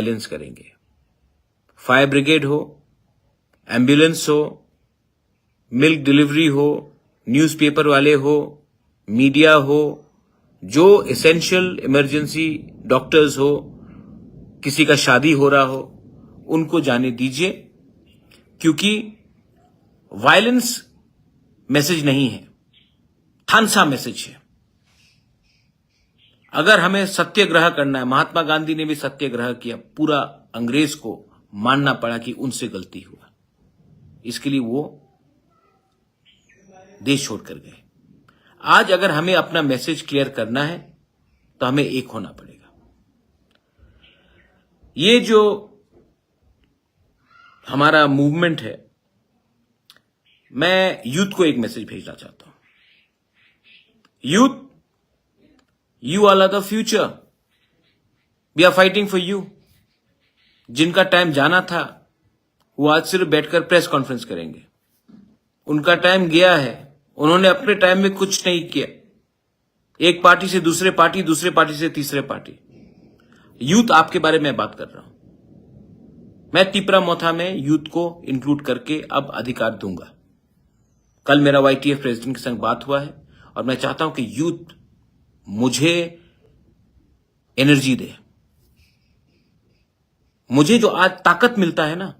Violence करेंगे। Fire brigade हो, ambulance हो, मिल्क डिलीवरी हो, न्यूज़पेपर वाले हो, मीडिया हो, जो एसेंशियल इमरजेंसी डॉक्टर्स हो, किसी का शादी हो रहा हो, उनको जाने दीजिए, क्योंकि वायलेंस मैसेज नहीं है, थानसा मैसेज है। अगर हमें सत्याग्रह करना है, महात्मा गांधी ने भी सत्याग्रह किया, पूरा अंग्रेज को मानना पड़ा कि उनसे गलती हुआ, इसके लिए वो देश छोड़कर गए। आज अगर हमें अपना मैसेज क्लियर करना है तो हमें एक होना पड़ेगा। ये जो हमारा मूवमेंट है, मैं यूथ को एक मैसेज भेजना चाहता हूं। Youth, you all are the future, we are fighting for you. जिनका टाइम जाना था वो आज सिर्फ बैठकर प्रेस कॉन्फ्रेंस करेंगे, उनका टाइम गया है। उन्होंने अपने टाइम में कुछ नहीं किया, एक पार्टी से दूसरे पार्टी, दूसरे पार्टी से तीसरे पार्टी। यूथ आपके बारे में बात कर रहा हूं। मैं तिपरा मोथा में यूथ को इंक्लूड करके अब अधिकार दूंगा। कल मेरा YTF प्रेसिडेंट के संग बात हुआ है और मैं चाहता हूं कि यूथ मुझे एनर्जी दे। मुझे जो आज ताकत मिलता है ना,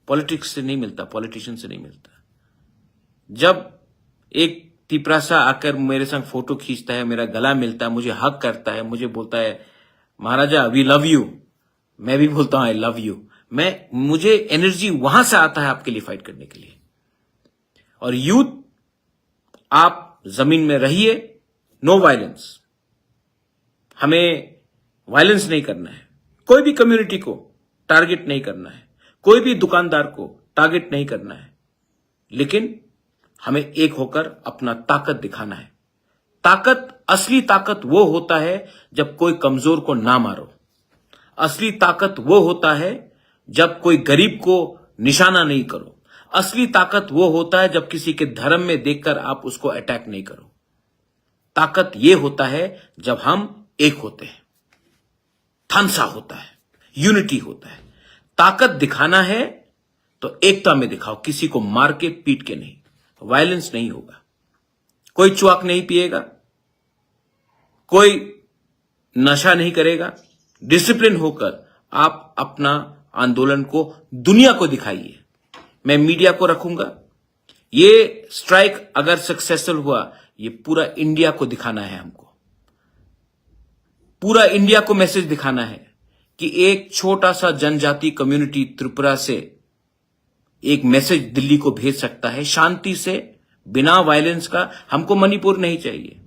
पॉलिटिक्स से नहीं मिलता, पॉलिटिशियन से नहीं मिलता। जब एक तिपरासा आकर मेरे संग फोटो खींचता है, मेरा गला मिलता है, मुझे हक करता है, मुझे बोलता है महाराजा वी लव यू, मैं भी बोलता हूं आई लव यू। मुझे एनर्जी वहां से आता है आपके लिए फाइट करने के लिए। और यूथ, आप जमीन में रहिए, नो वायलेंस। हमें वायलेंस नहीं करना है, कोई भी कम्युनिटी को टारगेट नहीं करना है, कोई भी दुकानदार को टारगेट नहीं करना है, लेकिन हमें एक होकर अपना ताकत दिखाना है। ताकत, असली ताकत वो होता है जब कोई कमजोर को ना मारो। असली ताकत वो होता है जब कोई गरीब को निशाना नहीं करो। असली ताकत वो होता है जब किसी के धर्म में देखकर आप उसको अटैक नहीं करो। ताकत ये होता है जब हम एक होते हैं, थानसा होता है, यूनिटी होता है। ताकत दिखाना है तो एकता में दिखाओ, किसी को मार के पीट के नहीं। वायलेंस नहीं होगा, कोई चुआक नहीं पिएगा, कोई नशा नहीं करेगा। डिसिप्लिन होकर आप अपना आंदोलन को दुनिया को दिखाइए। मैं मीडिया को रखूंगा। ये स्ट्राइक अगर सक्सेसफुल हुआ, ये पूरा इंडिया को दिखाना है। हमको पूरा इंडिया को मैसेज दिखाना है कि एक छोटा सा जनजाति कम्युनिटी त्रिपुरा से एक मैसेज दिल्ली को भेज सकता है, शांति से, बिना वायलेंस का। हमको मणिपुर नहीं चाहिए।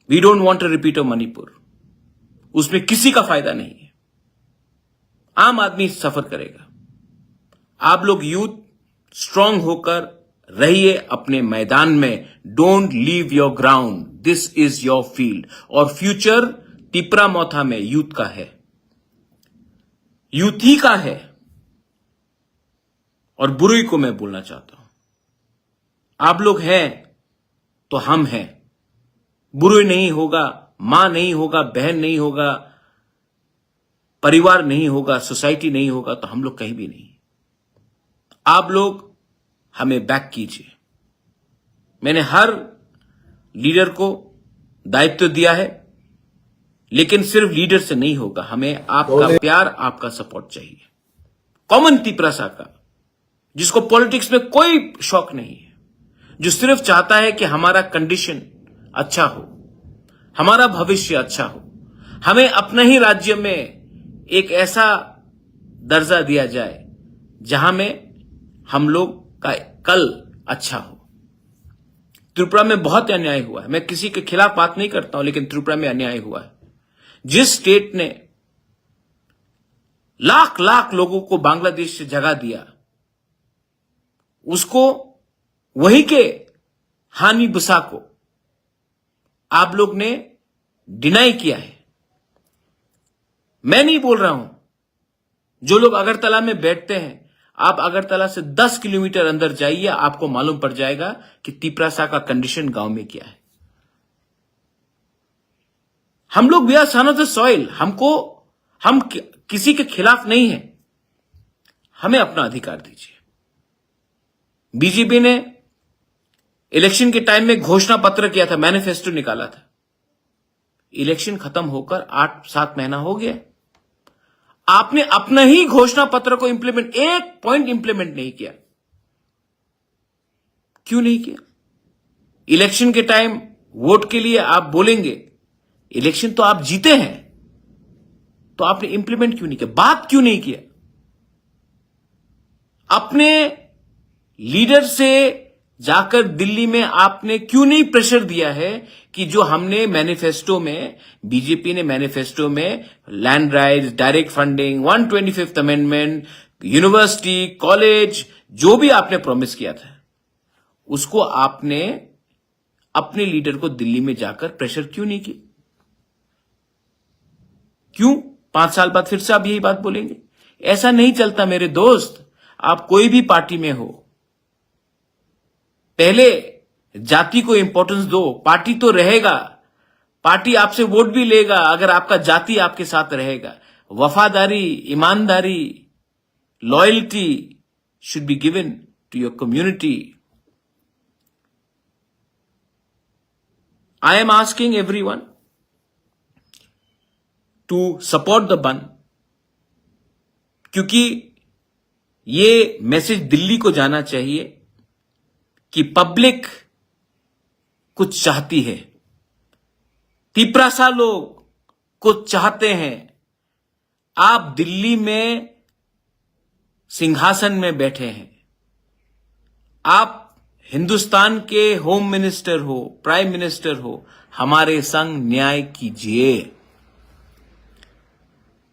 We don't want to repeat of Manipur. उसमें किसी का फायदा नहीं है, आम आदमी सफर करेगा। आप लोग यूथ स्ट्रांग होकर रहिए अपने मैदान में। Don't leave your ground, this is your field. और फ्यूचर तिपरा मोथा में यूथ का है, यूथ ही का है। और बुरुई को मैं बोलना चाहता हूं, आप लोग हैं तो हम हैं। बुरुई नहीं होगा, मां नहीं होगा, बहन नहीं होगा, परिवार नहीं होगा, सोसाइटी नहीं होगा, तो हम लोग कहीं भी नहीं। आप लोग हमें बैक कीजिए। मैंने हर लीडर को दायित्व दिया है, लेकिन सिर्फ लीडर से नहीं होगा। हमें आपका प्यार, आपका सपोर्ट चाहिए। कॉमन तिपरासा का, जिसको पॉलिटिक्स में कोई शौक नहीं है, जो सिर्फ चाहता है कि हमारा कंडीशन अच्छा हो, हमारा भविष्य अच्छा हो। हमें अपने ही राज्य में एक ऐसा दर्जा दिया जाए जहां में हम लोग का कल अच्छा हो। त्रिपुरा में बहुत अन्याय हुआ है। मैं किसी के खिलाफ बात नहीं करता हूं, लेकिन त्रिपुरा में अन्याय हुआ है। जिस स्टेट ने लाख लाख लोगों को बांग्लादेश से जगा दिया, उसको, वहीं के हानि बुसा को आप लोग ने डिनाई किया है। मैं नहीं बोल रहा हूं। जो लोग अगरतला में बैठते हैं, आप अगरतला से 10 किलोमीटर अंदर जाइए, आपको मालूम पड़ जाएगा कि तिपरासा का कंडीशन गांव में क्या है। हम लोग we are son of the soil. हमको हम किसी के खिलाफ नहीं हैं, हमें अपना अधिकार दीजिए। बीजेपी ने इलेक्शन के टाइम में घोषणा पत्र किया था, मैनिफेस्टो निकाला था। इलेक्शन खत्म होकर 8-7 महीना हो गया, आपने अपना ही घोषणा पत्र को इंप्लीमेंट, एक पॉइंट इंप्लीमेंट नहीं किया। क्यों नहीं किया? इलेक्शन के टाइम वोट के लिए आप बोलेंगे, इलेक्शन तो आप जीते हैं, तो आपने इंप्लीमेंट क्यों नहीं किया? बात क्यों नहीं किया? अपने लीडर से जाकर दिल्ली में आपने क्यों नहीं प्रेशर दिया है कि जो हमने मैनिफेस्टो में, बीजेपी ने मैनिफेस्टो में land rights, direct funding, 125th amendment, university, college, जो भी आपने प्रॉमिस किया था, उसको आपने अपने लीडर को दिल्ली में जाकर प्रेशर क्यों नहीं किया? क्यों 5 साल बाद फिर से आप यही बात बोलेंगे? ऐसा नहीं चलता मेरे दोस्त। आप कोई भी पार्टी में हो, पहले जाति को इंपॉर्टेंस दो। पार्टी तो रहेगा, पार्टी आपसे वोट भी लेगा अगर आपका जाति आपके साथ रहेगा। वफादारी, ईमानदारी, loyalty should be given to your community. I am asking everyone to support the bandh, क्योंकि ये मैसेज दिल्ली को जाना चाहिए कि पब्लिक कुछ चाहती है। तिपरासा लोग कुछ चाहते हैं। आप दिल्ली में सिंहासन में बैठे हैं, आप हिंदुस्तान के होम मिनिस्टर हो, प्राइम मिनिस्टर हो, हमारे संग न्याय कीजिए।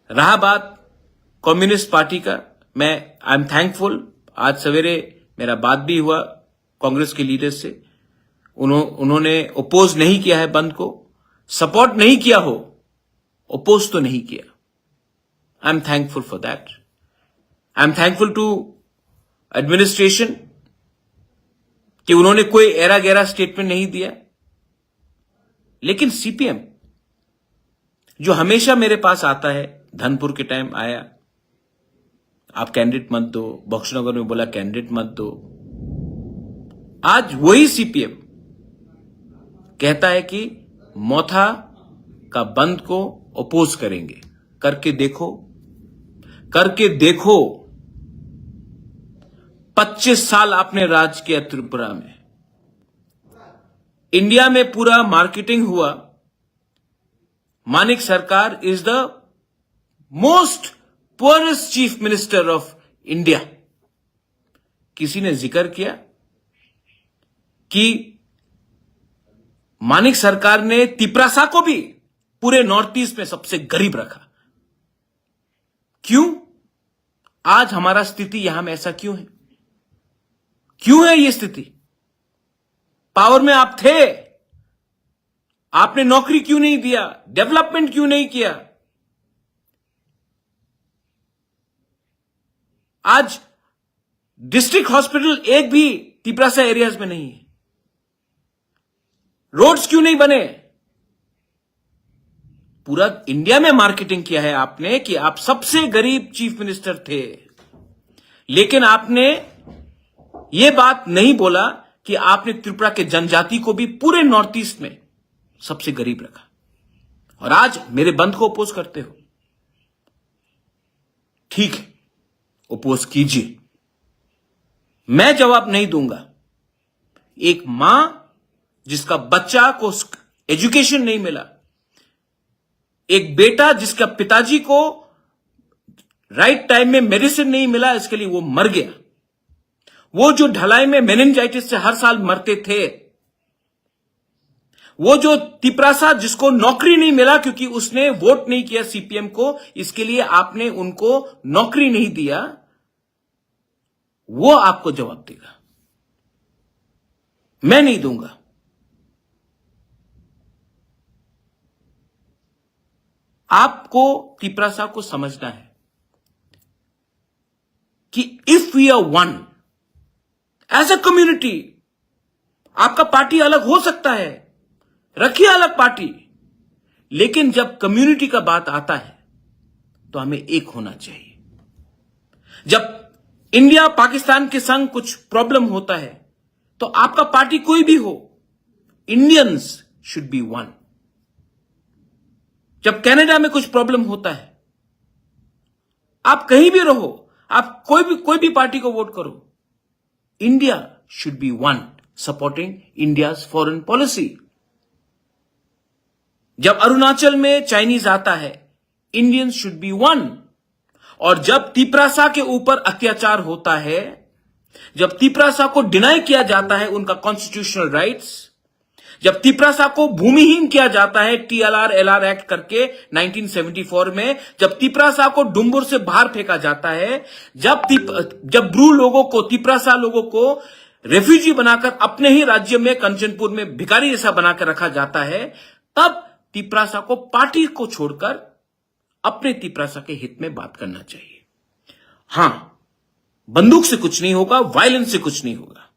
रहा बात कम्युनिस्ट पार्टी का, आई एम थैंकफुल। आज सवेरे मेरा बात भी हुआ कांग्रेस के लीडर से, उन्होंने ओपोज नहीं किया है बंद को, सपोर्ट नहीं किया हो, ओपोज तो नहीं किया। I am thankful for that. I am thankful to administration कि उन्होंने कोई एरा गैरा स्टेटमेंट नहीं दिया। लेकिन सीपीएम जो हमेशा मेरे पास आता है, धनपुर के टाइम आया, आप कैंडिडेट मत दो, बख्शनगर में बोला कैंडिडेट मत दो। आज वही सीपीएम कहता है कि मोथा का बंद को ओपोज करेंगे। करके देखो, करके देखो। 25 साल आपने राज किया त्रिपुरा में, इंडिया में पूरा मार्केटिंग हुआ। मानिक सरकार is the most poorest chief minister of India. किसी ने जिक्र किया कि मानिक सरकार ने तिपरासा को भी पूरे नॉर्थ ईस्ट में सबसे गरीब रखा। क्यों? आज हमारा स्थिति यहां में ऐसा क्यों है? क्यों है ये स्थिति? पावर में आप थे, आपने नौकरी क्यों नहीं दिया? डेवलपमेंट क्यों नहीं किया? आज डिस्ट्रिक्ट हॉस्पिटल एक भी तिपरासा एरियाज में नहीं है। रोड्स क्यों नहीं बने? पूरा इंडिया में मार्केटिंग किया है आपने कि आप सबसे गरीब चीफ मिनिस्टर थे, लेकिन आपने यह बात नहीं बोला कि आपने त्रिपुरा के जनजाति को भी पूरे नॉर्थ ईस्ट में सबसे गरीब रखा। और आज मेरे बंद को अपोज करते हो। ठीक है, अपोज कीजिए, मैं जवाब नहीं दूंगा। एक मां जिसका बच्चा को एजुकेशन नहीं मिला, एक बेटा जिसका पिताजी को राइट टाइम में मेडिसिन नहीं मिला, इसके लिए वो मर गया। वो जो ढलाई में मेनिंजाइटिस से हर साल मरते थे, वो जो तिपरासा जिसको नौकरी नहीं मिला क्योंकि उसने वोट नहीं किया सीपीएम को, इसके लिए आपने उनको नौकरी नहीं दिया, वो आपको जवाब देगा, मैं नहीं दूंगा। आपको तिपरासा को समझना है कि if we are one as a community, आपका पार्टी अलग हो सकता है, रखिए अलग पार्टी, लेकिन जब कम्युनिटी का बात आता है तो हमें एक होना चाहिए। जब इंडिया पाकिस्तान के संग कुछ प्रॉब्लम होता है तो आपका पार्टी कोई भी हो, इंडियंस शुड बी वन। जब कनाडा में कुछ प्रॉब्लम होता है, आप कहीं भी रहो, आप कोई भी पार्टी को वोट करो, India should be one supporting India's foreign policy. जब अरुणाचल में चाइनीज आता है, इंडियंस शुड बी वन। और जब तिपरासा के ऊपर अत्याचार होता है, जब तिपरासा को डिनाई किया जाता है उनका कॉन्स्टिट्यूशनल राइट्स, जब तिपरासा को भूमिहीन किया जाता है टीएलआर एलआर एक्ट करके 1974 में, जब तिपरासा को डुम्बुर से बाहर फेंका जाता है, जब ब्रू लोगों को, तिपरासा लोगों को रेफ्यूजी बनाकर अपने ही राज्य में कंचनपुर में भिखारी जैसा बनाकर रखा जाता है, तब तिपरासा को पार्टी को छोड़कर अपने तिपरासा के हित में बात करना चाहिए। हां, बंदूक से कुछ नहीं होगा, वायलेंस से कुछ नहीं होगा।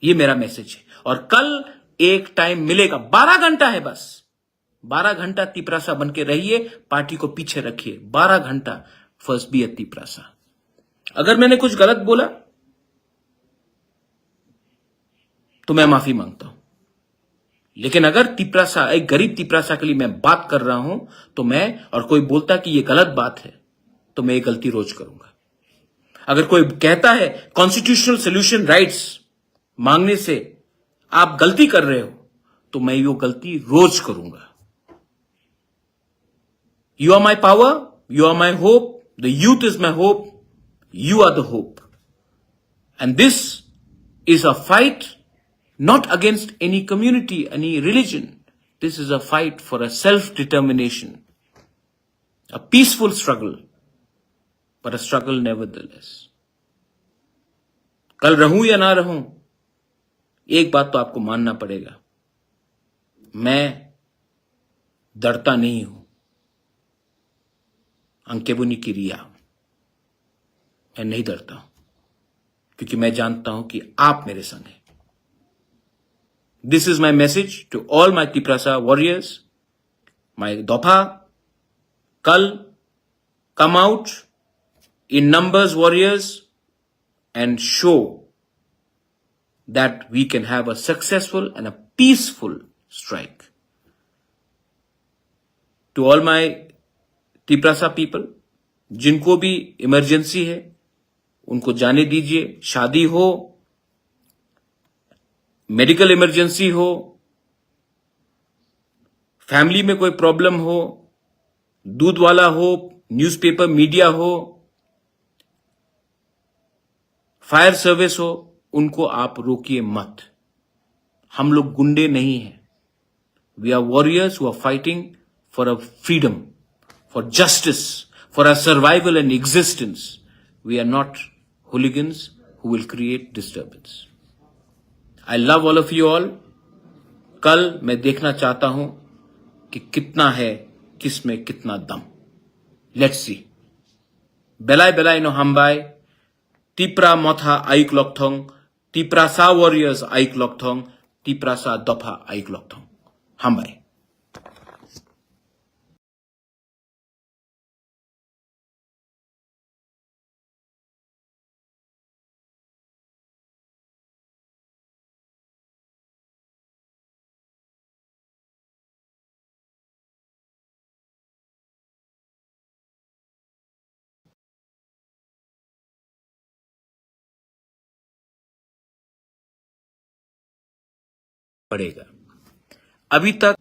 यह मेरा मैसेज है। और कल एक टाइम मिलेगा, 12 घंटा है बस, 12 घंटा तिपरासा बन के रहिए, पार्टी को पीछे रखिए, 12 घंटा फर्स्ट बी ए तिपरासा। अगर मैंने कुछ गलत बोला तो मैं माफी मांगता हूं, लेकिन अगर तिपरासा, एक गरीब तिपरासा के लिए मैं बात कर रहा हूं तो मैं, और कोई बोलता कि यह गलत बात है तो मैं ये गलती रोज करूंगा। अगर कोई कहता है कॉन्स्टिट्यूशनल सोल्यूशन राइट्स मांगने से आप गलती कर रहे हो तो मैं वो गलती रोज करूंगा। You are my power, you are my hope, the youth is my hope, you are the hope, and this is a fight not against any community, any religion. This is a fight for a self-determination, a peaceful struggle, but a struggle nevertheless. कल रहूं या ना रहूं, एक बात तो आपको मानना पड़ेगा, मैं डरता नहीं हूं। अंकेबुनी की रिया, मैं नहीं डरता हूं, क्योंकि मैं जानता हूं कि आप मेरे संग हैं। This is my message to all my Tiprasa warriors, my Dopha. Kal, come out in numbers, warriors, and show that we can have a successful and a peaceful strike. To all my Tiprasa people, जिनको भी emergency है उनको जाने दीजिए, शादी हो, medical emergency हो, family में कोई प्रॉब्लम हो, दूध वाला हो, न्यूज़पेपर मीडिया हो, फायर सर्विस हो, उनको आप रोकिए मत। हम लोग गुंडे नहीं हैं। We are warriors who are fighting for a freedom, for justice, for a survival and existence. We are not hooligans who will create disturbance. I love all of you all. कल मैं देखना चाहता हूं कि कितना है, किसमें कितना दम। Let's see. Belai belai no hambai. Tipra motha aik lokthong. Tipra sa warriors aik lokthong. Tipra sa dopha aik lokthong. Hambai. पड़ेगा। अभी तक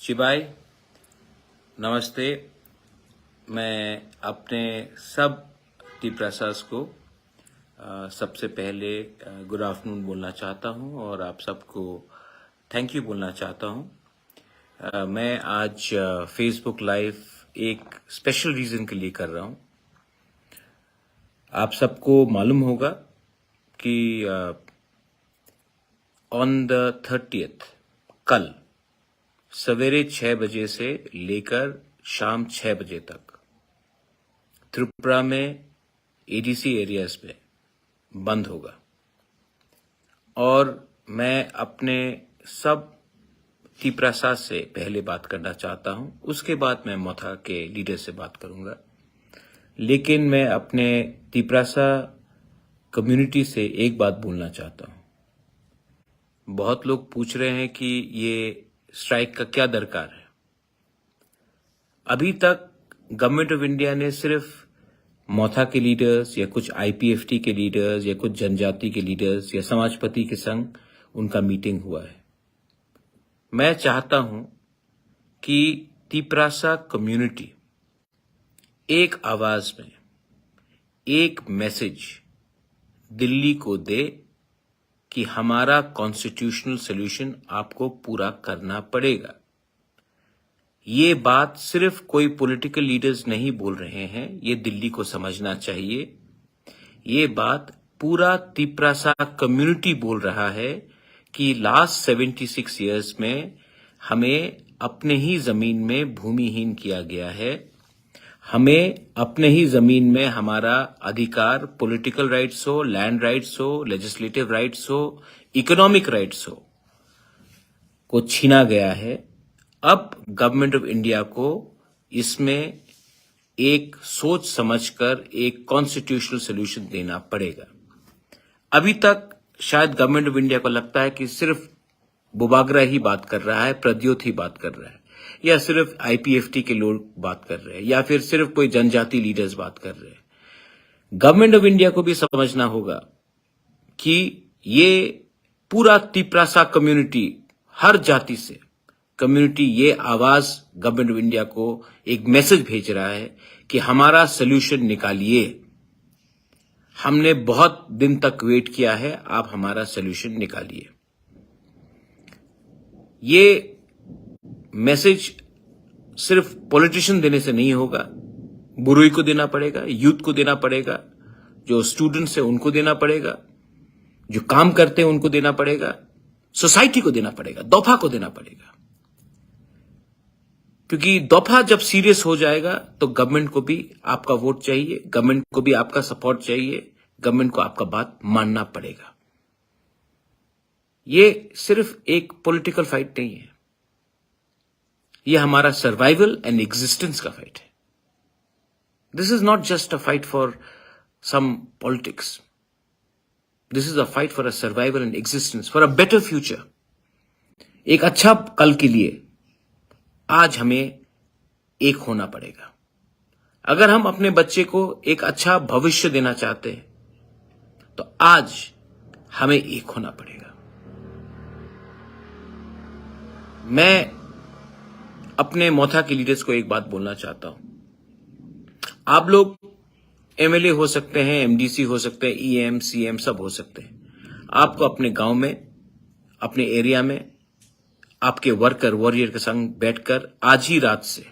शिवाय, नमस्ते। मैं अपने सब तिपरासास को सबसे पहले गुड आफ्टरनून बोलना चाहता हूं और आप सबको थैंक यू बोलना चाहता हूं। मैं आज फेसबुक लाइव एक स्पेशल रीज़न के लिए कर रहा हूं। आप सबको मालूम होगा कि ऑन द 30th कल सवेरे 6 बजे से लेकर शाम 6 बजे तक त्रिपुरा में एडीसी एरियाज में बंद होगा। और मैं अपने सब तिपरासा से पहले बात करना चाहता हूं, उसके बाद मैं मोथा के लीडर से बात करूंगा। लेकिन मैं अपने तिपरासा कम्युनिटी से एक बात बोलना चाहता हूं। बहुत लोग पूछ रहे हैं कि ये स्ट्राइक का क्या दरकार है। अभी तक गवर्नमेंट ऑफ इंडिया ने सिर्फ मोथा के लीडर्स या कुछ आईपीएफटी के लीडर्स या कुछ जनजाति के लीडर्स या समाजपति के संग उनका मीटिंग हुआ है। मैं चाहता हूं कि तिपरासा कम्युनिटी एक आवाज में एक मैसेज दिल्ली को दे कि हमारा कॉन्स्टिट्यूशनल सॉल्यूशन आपको पूरा करना पड़ेगा। ये बात सिर्फ कोई पॉलिटिकल लीडर्स नहीं बोल रहे हैं, ये दिल्ली को समझना चाहिए। ये बात पूरा तिपरासा कम्युनिटी बोल रहा है कि लास्ट 76 इयर्स में हमें अपने ही जमीन में भूमिहीन किया गया है। हमें अपने ही जमीन में हमारा अधिकार, पॉलिटिकल राइट्स हो, लैंड राइट्स हो, लेजिस्लेटिव राइट्स हो, इकोनॉमिक राइट्स हो, को छीना गया है। अब गवर्नमेंट ऑफ इंडिया को इसमें एक सोच समझकर एक कॉन्स्टिट्यूशनल सॉल्यूशन देना पड़ेगा। अभी तक शायद गवर्नमेंट ऑफ इंडिया को लगता है कि सिर्फ बुबागरा ही बात कर रहा है, प्रद्योत ही बात कर रहा है, या सिर्फ आईपीएफटी के लोग बात कर रहे हैं, या फिर सिर्फ कोई जनजाति लीडर्स बात कर रहे हैं। गवर्नमेंट ऑफ इंडिया को भी समझना होगा कि ये पूरा तिपरासा कम्युनिटी, हर जाति से कम्युनिटी, ये आवाज गवर्नमेंट ऑफ इंडिया को एक मैसेज भेज रहा है कि हमारा सॉल्यूशन निकालिए। हमने बहुत दिन तक वेट किया है, आप हमारा सॉल्यूशन निकालिए। ये मैसेज सिर्फ पॉलिटिशियन देने से नहीं होगा, बुरुई को देना पड़ेगा, यूथ को देना पड़ेगा, जो स्टूडेंट्स हैं उनको देना पड़ेगा, जो काम करते हैं उनको देना पड़ेगा, सोसाइटी को देना पड़ेगा, दोफा को देना पड़ेगा। क्योंकि दोफा जब सीरियस हो जाएगा तो गवर्नमेंट को भी आपका वोट चाहिए, गवर्नमेंट को भी आपका सपोर्ट चाहिए, गवर्नमेंट को आपका बात मानना पड़ेगा। ये सिर्फ एक पॉलिटिकल फाइट नहीं है, ये हमारा सर्वाइवल एंड एग्जिस्टेंस का फाइट है। This is not just a fight for some politics, this is a fight for a survival and existence, for a better future. एक अच्छा कल के लिए आज हमें एक होना पड़ेगा। अगर हम अपने बच्चे को एक अच्छा भविष्य देना चाहते हैं तो आज हमें एक होना पड़ेगा। मैं अपने मोथा के लीडर्स को एक बात बोलना चाहता हूं। आप लोग एमएलए हो सकते हैं, एमडीसी हो सकते हैं, ईएम, सीएम सब हो सकते हैं। आपको अपने गांव में, अपने एरिया में आपके वर्कर वॉरियर के संग बैठकर आज ही रात से,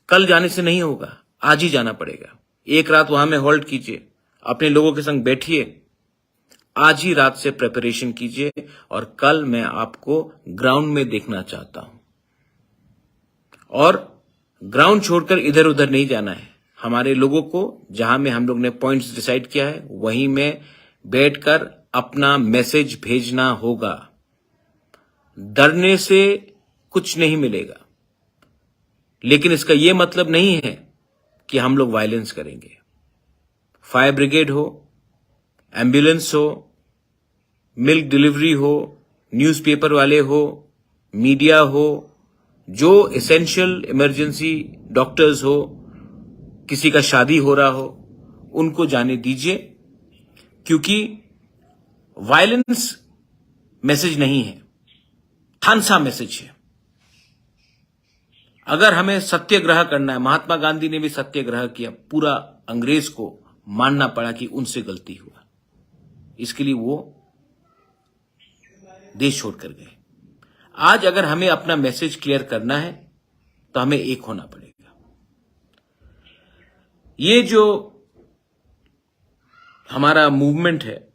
कल जाने से नहीं होगा, आज ही जाना पड़ेगा। एक रात वहां में होल्ड कीजिए, अपने लोगों के संग बैठिए, आज ही रात से प्रिपरेशन कीजिए और कल मैं आपको ग्राउंड में देखना चाहता हूं। और ग्राउंड छोड़कर इधर उधर नहीं जाना है। हमारे लोगों को जहां में हम लोग ने पॉइंट्स डिसाइड किया है वहीं में बैठकर अपना मैसेज भेजना होगा। डरने से कुछ नहीं मिलेगा, लेकिन इसका यह मतलब नहीं है कि हम लोग वायलेंस करेंगे। फायर ब्रिगेड हो, एम्बुलेंस हो, मिल्क डिलीवरी हो, न्यूज़पेपर वाले हो, मीडिया हो, जो एसेंशियल इमरजेंसी डॉक्टर्स हो, किसी का शादी हो रहा हो, उनको जाने दीजिए। क्योंकि वायलेंस मैसेज नहीं है, थानसा मैसेज है। अगर हमें सत्याग्रह करना है, महात्मा गांधी ने भी सत्याग्रह किया, पूरा अंग्रेज को मानना पड़ा कि उनसे गलती हुआ, इसके लिए वो देश छोड़कर गए। आज अगर हमें अपना मैसेज क्लियर करना है तो हमें एक होना पड़ेगा। ये जो हमारा मूवमेंट है,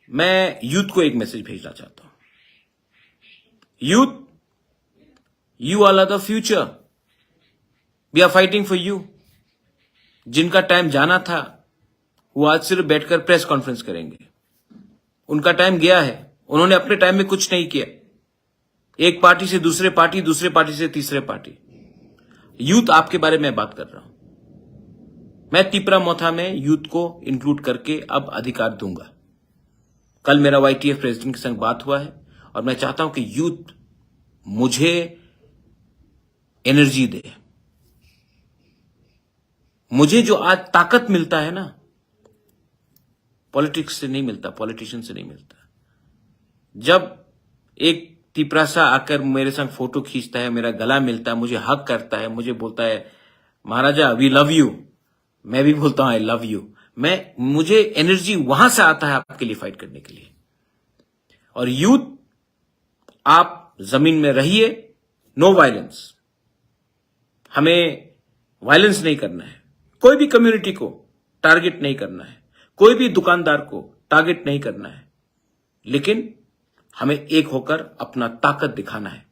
मैं यूथ को एक मैसेज भेजना चाहता हूं। Youth, you all are the future, we are fighting for you. जिनका टाइम जाना था वो आज सिर्फ बैठकर प्रेस कॉन्फ्रेंस करेंगे। उनका टाइम गया है। उन्होंने अपने टाइम में कुछ नहीं किया। एक पार्टी से दूसरे पार्टी, दूसरे पार्टी से तीसरे पार्टी। यूथ आपके बारे में बात कर रहा हूं। मैं तिपरा मोथा में यूथ को इंक्लूड करके अब अधिकार दूंगा। कल मेरा YTF प्रेसिडेंट के संग बात हुआ है और मैं चाहता हूं कि यूथ मुझे एनर्जी दे। मुझे जो आज ताकत मिलता है ना, पॉलिटिक्स से नहीं मिलता, पॉलिटिशियन से नहीं मिलता। जब एक तिपरासा आकर मेरे संग फोटो खींचता है, मेरा गला मिलता है, मुझे हक करता है, मुझे बोलता है महाराजा वी लव यू, मैं भी बोलता हूं आई लव यू। मुझे एनर्जी वहां से आता है आपके लिए फाइट करने के लिए। और यूथ, आप जमीन में रहिए, नो वायलेंस। हमें वायलेंस नहीं करना है। कोई भी कम्युनिटी को टारगेट नहीं करना है, कोई भी दुकानदार को टारगेट नहीं करना है, लेकिन हमें एक होकर अपना ताकत दिखाना है।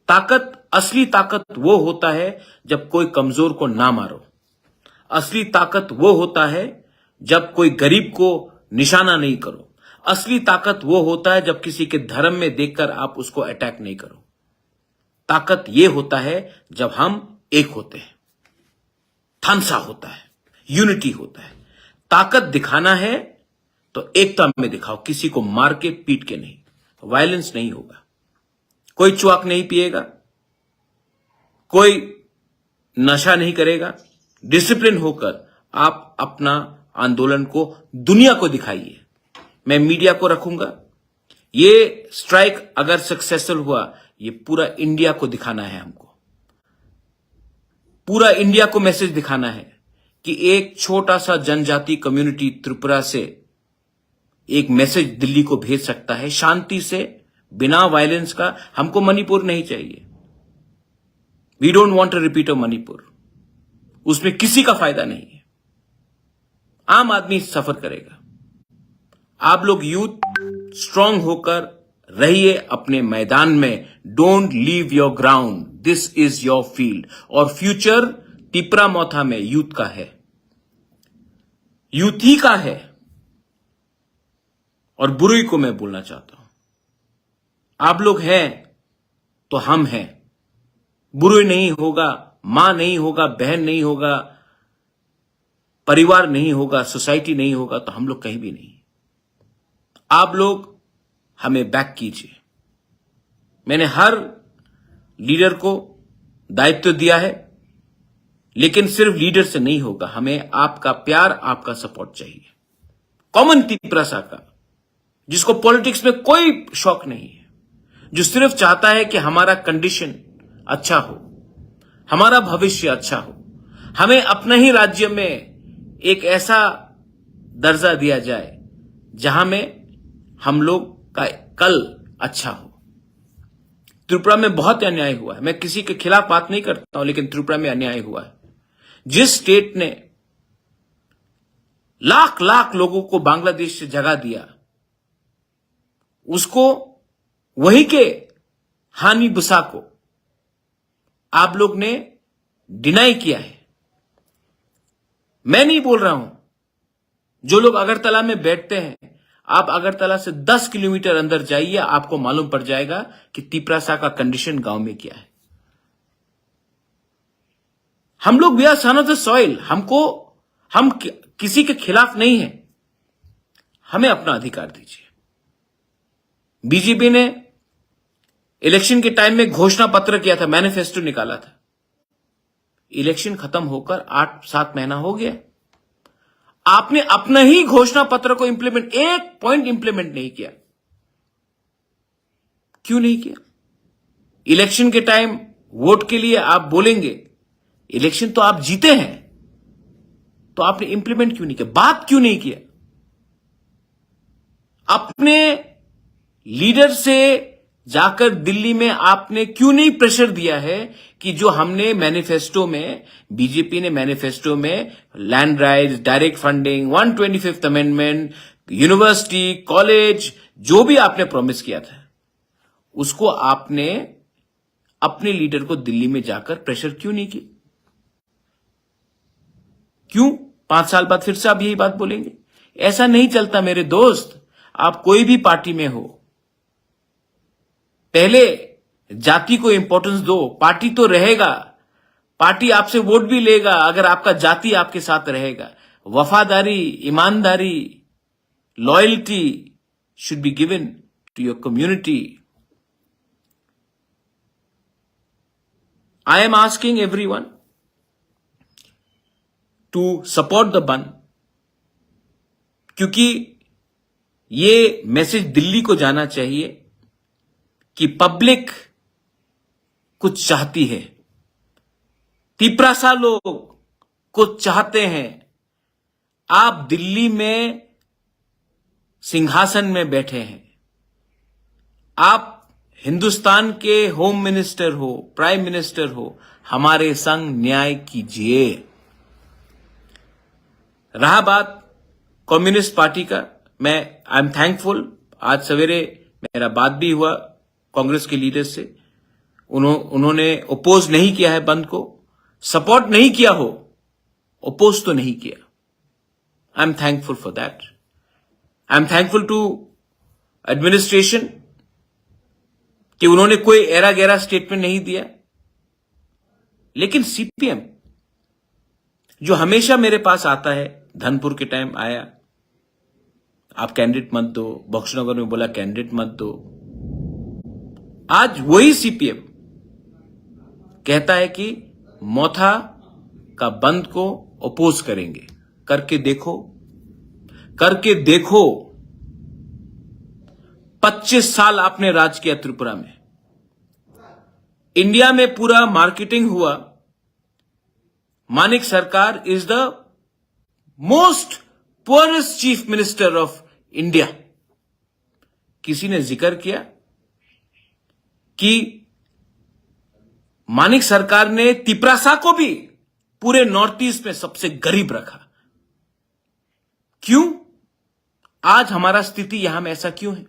ताकत, असली ताकत वो होता है जब कोई कमजोर को ना मारो। असली ताकत वो होता है जब कोई गरीब को निशाना नहीं करो। असली ताकत वो होता है जब किसी के धर्म में देखकर आप उसको अटैक नहीं करो। ताकत ये होता है जब हम एक होते हैं, थानसा होता है, यूनिटी होता है। ताकत दिखाना है तो एकता में दिखाओ, किसी को मार के पीट के नहीं। वायलेंस नहीं होगा, कोई चुआक नहीं पिएगा, कोई नशा नहीं करेगा। डिसिप्लिन होकर आप अपना आंदोलन को दुनिया को दिखाइए। मैं मीडिया को रखूंगा। ये स्ट्राइक अगर सक्सेसफुल हुआ, ये पूरा इंडिया को दिखाना है। हमको पूरा इंडिया को मैसेज दिखाना है कि एक छोटा सा जनजाति कम्युनिटी त्रिपुरा से एक मैसेज दिल्ली को भेज सकता है शांति से, बिना वायलेंस का। हमको मणिपुर नहीं चाहिए। We don't want to repeat of Manipur. उसमें किसी का फायदा नहीं है। आम आदमी सफर करेगा। आप लोग यूथ स्ट्रांग होकर रहिए अपने मैदान में। Don't leave your ground, this is your field. और फ्यूचर तिपरा मोथा में यूथ का है, यूथ ही का है। और बुरुई को मैं बोलना चाहता हूं, आप लोग हैं तो हम हैं। बुरुई नहीं होगा, मां नहीं होगा, बहन नहीं होगा, परिवार नहीं होगा, सोसाइटी नहीं होगा, तो हम लोग कहीं भी नहीं। आप लोग हमें बैक कीजिए। मैंने हर लीडर को दायित्व दिया है, लेकिन सिर्फ लीडर से नहीं होगा। हमें आपका प्यार, आपका सपोर्ट चाहिए। कॉमन तिपरासा का, जिसको पॉलिटिक्स में कोई शौक नहीं है, जो सिर्फ चाहता है कि हमारा कंडीशन अच्छा हो, हमारा भविष्य अच्छा हो, हमें अपने ही राज्य में एक ऐसा दर्जा दिया जाए जहां में हम लोग का कल अच्छा हो। त्रिपुरा में बहुत अन्याय हुआ है। मैं किसी के खिलाफ बात नहीं करता हूं, लेकिन त्रिपुरा में अन्याय हुआ है। जिस स्टेट ने लाख लाख लोगों को बांग्लादेश से जगा दिया, उसको, वहीं के हानि बुसा को आप लोग ने डिनाई किया है। मैं नहीं बोल रहा हूं। जो लोग अगरतला में बैठते हैं, आप अगरतला से 10 किलोमीटर अंदर जाइए, आपको मालूम पड़ जाएगा कि तिपरासा का कंडीशन गांव में क्या है। हम लोग we are son of the soil. हम किसी के खिलाफ नहीं है। हमें अपना अधिकार दीजिए। बीजेपी ने इलेक्शन के टाइम में घोषणा पत्र किया था, मैनिफेस्टो निकाला था। इलेक्शन खत्म होकर 8-7 महीना हो गया, आपने अपना ही घोषणा पत्र को इंप्लीमेंट, एक पॉइंट इंप्लीमेंट नहीं किया। क्यों नहीं किया? इलेक्शन के टाइम वोट के लिए आप बोलेंगे, इलेक्शन तो आप जीते हैं, तो आपने इंप्लीमेंट क्यों नहीं किया? बात क्यों नहीं किया? अपने लीडर से जाकर दिल्ली में आपने क्यों नहीं प्रेशर दिया है कि जो हमने मैनिफेस्टो में, बीजेपी ने मैनिफेस्टो में land rights, direct funding, 125th amendment, university, college, जो भी आपने प्रॉमिस किया था, उसको आपने अपने लीडर को दिल्ली में जाकर प्रेशर क्यों नहीं किया? क्यों 5 साल बाद फिर से आप यही बात बोलेंगे? ऐसा नहीं चलता मेरे दोस्त। आप कोई भी पार्टी में हो, पहले जाति को इंपॉर्टेंस दो। पार्टी तो रहेगा, पार्टी आपसे वोट भी लेगा अगर आपका जाति आपके साथ रहेगा। वफादारी, ईमानदारी, loyalty should be given to your community. I am asking everyone to support the बंद, क्योंकि ये मैसेज दिल्ली को जाना चाहिए कि पब्लिक कुछ चाहती है। तिपरासा लोग कुछ चाहते हैं। आप दिल्ली में सिंहासन में बैठे हैं, आप हिंदुस्तान के होम मिनिस्टर हो, प्राइम मिनिस्टर हो, हमारे संग न्याय कीजिए। रहा बात कम्युनिस्ट पार्टी का, आई एम थैंकफुल। आज सवेरे मेरा बात भी हुआ कांग्रेस के लीडर से, उन्होंने ओपोज नहीं किया है बंद को, सपोर्ट नहीं किया हो, ओपोज तो नहीं किया। I am thankful for that. I am thankful to administration कि उन्होंने कोई एरा गैरा स्टेटमेंट नहीं दिया। लेकिन सीपीएम जो हमेशा मेरे पास आता है, धनपुर के टाइम आया, आप कैंडिडेट मत दो, बख्शनगर में बोला कैंडिडेट मत दो। आज वही सीपीएम कहता है कि मोथा का बंद को अपोज करेंगे। करके देखो, करके देखो। 25 साल आपने राज किया त्रिपुरा में, इंडिया में पूरा मार्केटिंग हुआ। मानिक सरकार is the most poorest chief minister of India. किसी ने जिक्र किया कि मानिक सरकार ने तिपरासा को भी पूरे नॉर्थ ईस्ट में सबसे गरीब रखा। क्यों? आज हमारा स्थिति यहां में ऐसा क्यों है?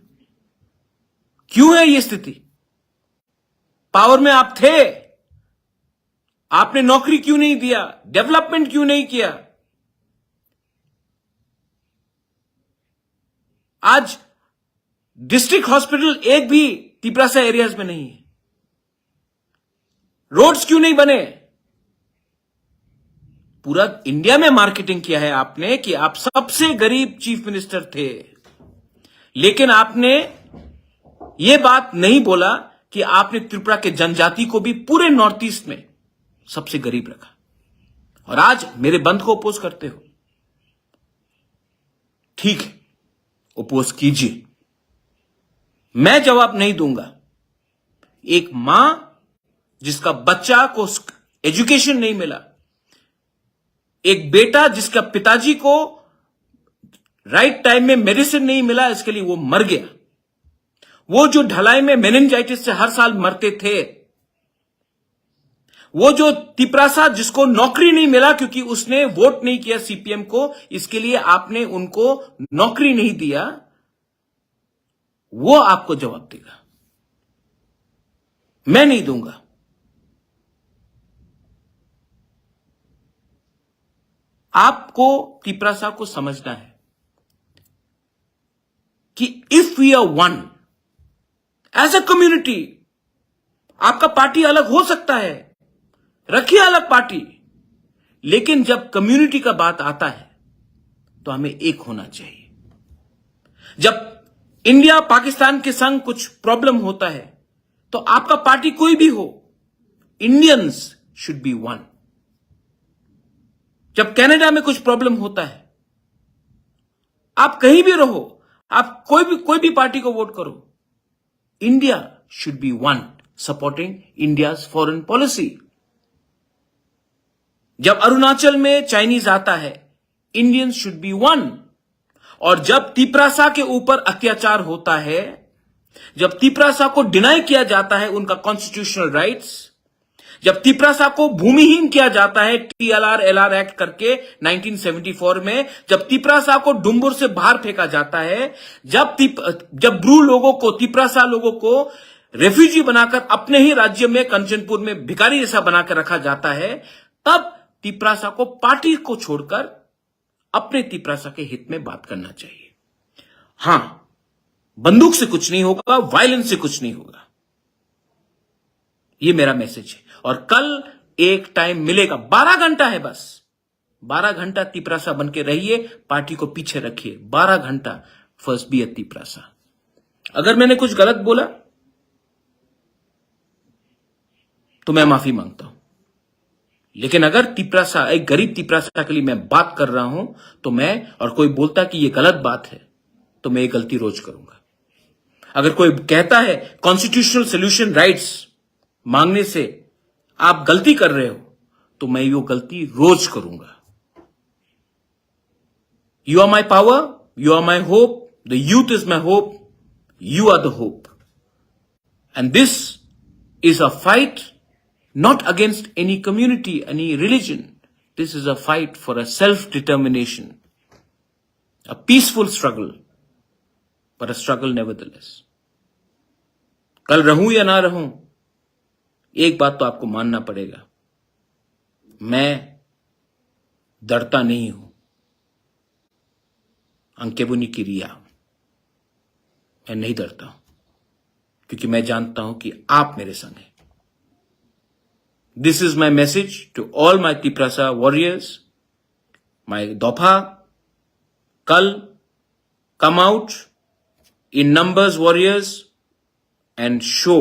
क्यों है ये स्थिति? पावर में आप थे, आपने नौकरी क्यों नहीं दिया? डेवलपमेंट क्यों नहीं किया? आज डिस्ट्रिक्ट हॉस्पिटल एक भी तिपरासा एरियाज में नहीं है। रोड्स क्यों नहीं बने? पूरा इंडिया में मार्केटिंग किया है आपने कि आप सबसे गरीब चीफ मिनिस्टर थे, लेकिन आपने यह बात नहीं बोला कि आपने त्रिपुरा के जनजाति को भी पूरे नॉर्थ ईस्ट में सबसे गरीब रखा। और आज मेरे बंद को अपोज करते हो। ठीक है, अपोज कीजिए, मैं जवाब नहीं दूंगा। एक मां जिसका बच्चा को एजुकेशन नहीं मिला, एक बेटा जिसका पिताजी को राइट टाइम में मेडिसिन नहीं मिला, इसके लिए वो मर गया। वो जो ढलाई में मेनिंजाइटिस से हर साल मरते थे, वो जो तिपरासा जिसको नौकरी नहीं मिला क्योंकि उसने वोट नहीं किया सीपीएम को, इसके लिए आपने उनको नौकरी नहीं दिया, वो आपको जवाब देगा। मैं नहीं दूंगा। आपको तिपरासा को समझना है कि if we are one as a community, आपका पार्टी अलग हो सकता है, रखिए अलग पार्टी, लेकिन जब कम्युनिटी का बात आता है तो हमें एक होना चाहिए। जब इंडिया पाकिस्तान के संग कुछ प्रॉब्लम होता है तो आपका पार्टी कोई भी हो, इंडियंस शुड बी वन। जब कनाडा में कुछ प्रॉब्लम होता है, आप कहीं भी रहो, आप कोई भी पार्टी को वोट करो, India should be one supporting India's foreign policy. जब अरुणाचल में चाइनीज आता है, इंडियंस शुड बी वन। और जब तिपरासा के ऊपर अत्याचार होता है, जब तिपरासा को डिनाई किया जाता है उनका कॉन्स्टिट्यूशनल राइट्स, जब तिपरासा को भूमिहीन किया जाता है टीएलआर एलआर एक्ट करके 1974 में, जब तिपरासा को डुम्बुर से बाहर फेंका जाता है, जब ब्रू लोगों को, तिपरासा लोगों को रेफ्यूजी बनाकर अपने ही राज्य में कंचनपुर में भिखारी जैसा बनाकर रखा जाता है, तब तिपरासा को पार्टी को छोड़कर अपने तिपरासा के हित में बात करना चाहिए। हां, बंदूक से कुछ नहीं होगा, वायलेंस से कुछ नहीं होगा। ये मेरा मैसेज है। और कल एक टाइम मिलेगा, 12 घंटा है बस, 12 घंटा तिपरासा बन के रहिए, पार्टी को पीछे रखिए, 12 घंटा फर्स्ट बी ए तिपरासा। अगर मैंने कुछ गलत बोला तो मैं माफी मांगता हूं, लेकिन अगर तिपरासा, एक गरीब तिपरासा के लिए मैं बात कर रहा हूं, तो मैं, और कोई बोलता कि यह गलत बात है, तो मैं ये गलती रोज करूंगा। अगर कोई कहता है कॉन्स्टिट्यूशनल सोल्यूशन राइट्स मांगने से आप गलती कर रहे हो, तो मैं वो गलती रोज करूंगा। You are my power, you are my hope, the youth is my hope, you are the hope, and this is a fight not against any community, any religion. This is a fight for a self-determination, a peaceful struggle, but a struggle nevertheless. कल रहूं या ना रहूं, एक बात तो आपको मानना पड़ेगा, मैं डरता नहीं हूं। अंकेबुनी की रिया, मैं नहीं डरता हूं, क्योंकि मैं जानता हूं कि आप मेरे संग हैं। This is my message to all my Tiprasa warriors, my Dopa. Kal, come out in numbers, warriors, and show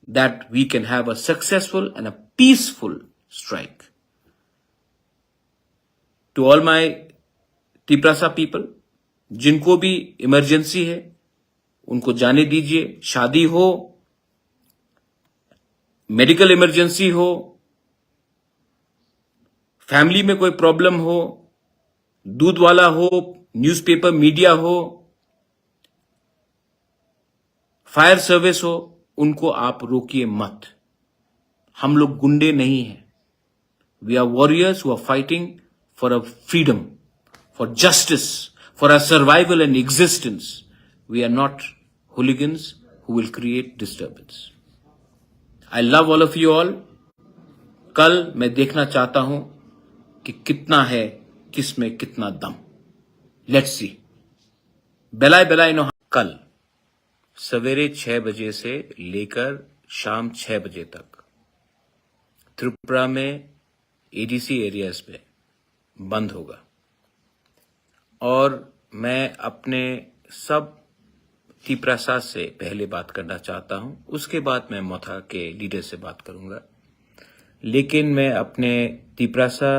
that we can have a successful and a peaceful strike. To all my Tiprasa people, जिनको भी emergency है, उनको जाने दीजिए। शादी हो, medical emergency हो, family में कोई प्रॉब्लम हो, दूध वाला हो, न्यूज़पेपर मीडिया हो, फायर सर्विस हो, उनको आप रोकिए मत। हम लोग गुंडे नहीं हैं। We are warriors who are fighting for a freedom, for justice, for a survival and existence. We are not hooligans who will create disturbance. I love all of you all. कल मैं देखना चाहता हूं कि कितना है, किस में कितना दम। Let's see. बेलाई नो। कल सवेरे 6 बजे से लेकर शाम 6 बजे तक त्रिपुरा में एडीसी एरियाज पे बंद होगा, और मैं अपने सब तिपरासा से पहले बात करना चाहता हूं, उसके बाद मैं मोथा के लीडर से बात करूंगा। लेकिन मैं अपने तिपरासा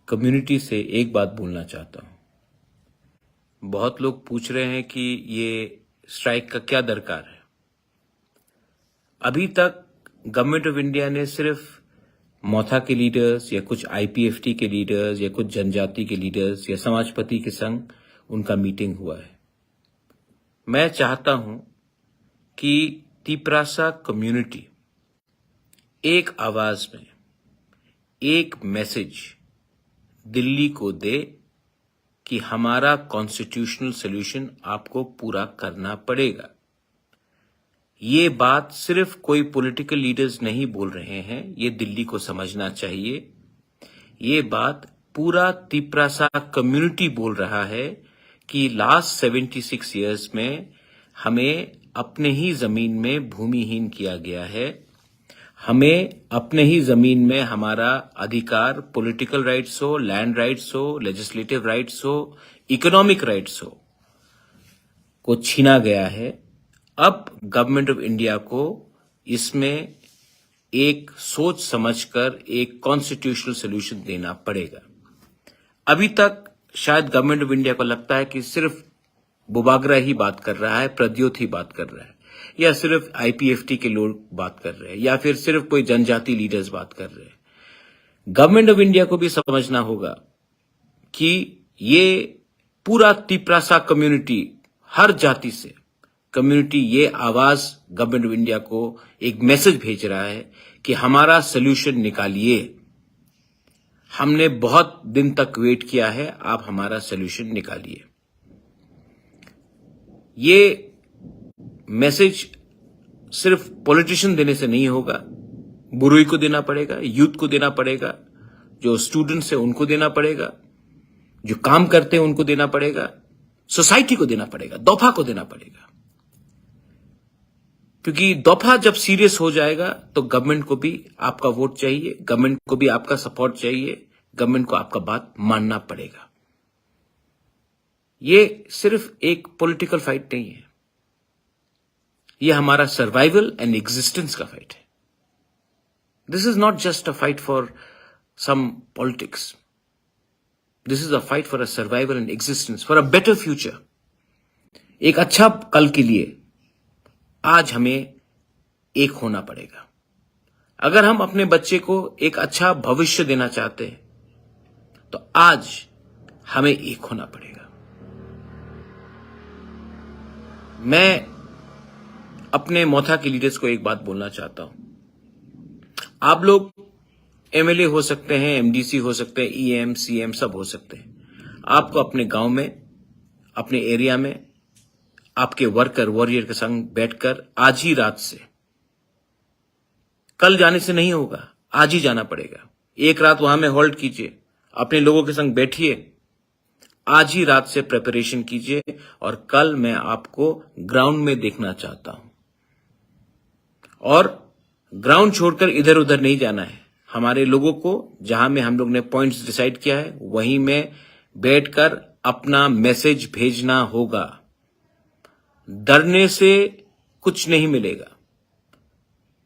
कम्युनिटी से एक बात बोलना चाहता हूं। बहुत लोग पूछ रहे हैं कि ये स्ट्राइक का क्या दरकार है। अभी तक गवर्नमेंट ऑफ इंडिया ने सिर्फ मोथा के लीडर्स या कुछ आईपीएफटी के लीडर्स या कुछ जनजाति के लीडर्स या समाजपति के संग उनका मीटिंग हुआ है। मैं चाहता हूं कि तिपरासा कम्युनिटी एक आवाज में एक मैसेज दिल्ली को दे कि हमारा कॉन्स्टिट्यूशनल सॉल्यूशन आपको पूरा करना पड़ेगा। ये बात सिर्फ कोई पॉलिटिकल लीडर्स नहीं बोल रहे हैं, ये दिल्ली को समझना चाहिए। ये बात पूरा तिपरासा कम्युनिटी बोल रहा है कि लास्ट 76 इयर्स में हमें अपने ही जमीन में भूमिहीन किया गया है। हमें अपने ही जमीन में हमारा अधिकार, पॉलिटिकल राइट्स हो, लैंड राइट्स हो, लेजिस्लेटिव राइट्स हो, इकोनॉमिक राइट्स हो, को छीना गया है। अब गवर्नमेंट ऑफ इंडिया को इसमें एक सोच समझकर एक कॉन्स्टिट्यूशनल सॉल्यूशन देना पड़ेगा। अभी तक शायद गवर्नमेंट ऑफ इंडिया को लगता है कि सिर्फ बुबागरा ही बात कर रहा है, प्रद्योत ही बात कर रहा है, या सिर्फ आईपीएफटी के लोग बात कर रहे हैं, या फिर सिर्फ कोई जनजाति लीडर्स बात कर रहे हैं। गवर्नमेंट ऑफ इंडिया को भी समझना होगा कि ये पूरा तिपरासा कम्युनिटी हर जाति से, कम्युनिटी ये आवाज गवर्नमेंट ऑफ इंडिया को एक मैसेज भेज रहा है कि हमारा सोल्यूशन निकालिए। हमने बहुत दिन तक वेट किया है, आप हमारा सोल्यूशन निकालिए। ये मैसेज सिर्फ पॉलिटिशियन देने से नहीं होगा, बुरुई को देना पड़ेगा, यूथ को देना पड़ेगा, जो स्टूडेंट्स है उनको देना पड़ेगा, जो काम करते हैं उनको देना पड़ेगा, सोसाइटी को देना पड़ेगा, दफा को देना पड़ेगा। क्योंकि दफा जब सीरियस हो जाएगा तो गवर्नमेंट को भी आपका वोट चाहिए, गवर्नमेंट को भी आपका सपोर्ट चाहिए, गवर्नमेंट को आपका बात मानना पड़ेगा। ये सिर्फ एक पॉलिटिकल फाइट नहीं है, ये हमारा सर्वाइवल एंड एग्जिस्टेंस का फाइट है। This is not just a fight for some politics, this is a fight for a survival and existence, for a better future. एक अच्छा कल के लिए आज हमें एक होना पड़ेगा। अगर हम अपने बच्चे को एक अच्छा भविष्य देना चाहते हैं तो आज हमें एक होना पड़ेगा। मैं अपने मोथा के लीडर्स को एक बात बोलना चाहता हूं। आप लोग एमएलए हो सकते हैं, एमडीसी हो सकते हैं, ईएम, सीएम सब हो सकते हैं। आपको अपने गांव में, अपने एरिया में आपके वर्कर वॉरियर के संग बैठकर आज ही रात से, कल जाने से नहीं होगा, आज ही जाना पड़ेगा। एक रात वहां में होल्ड कीजिए, अपने लोगों के संग बैठिए, आज ही रात से प्रिपरेशन कीजिए और कल मैं आपको ग्राउंड में देखना चाहता हूं। और ग्राउंड छोड़कर इधर उधर नहीं जाना है। हमारे लोगों को जहां में हम लोग ने पॉइंट्स डिसाइड किया है वहीं में बैठकर अपना मैसेज भेजना होगा। डरने से कुछ नहीं मिलेगा,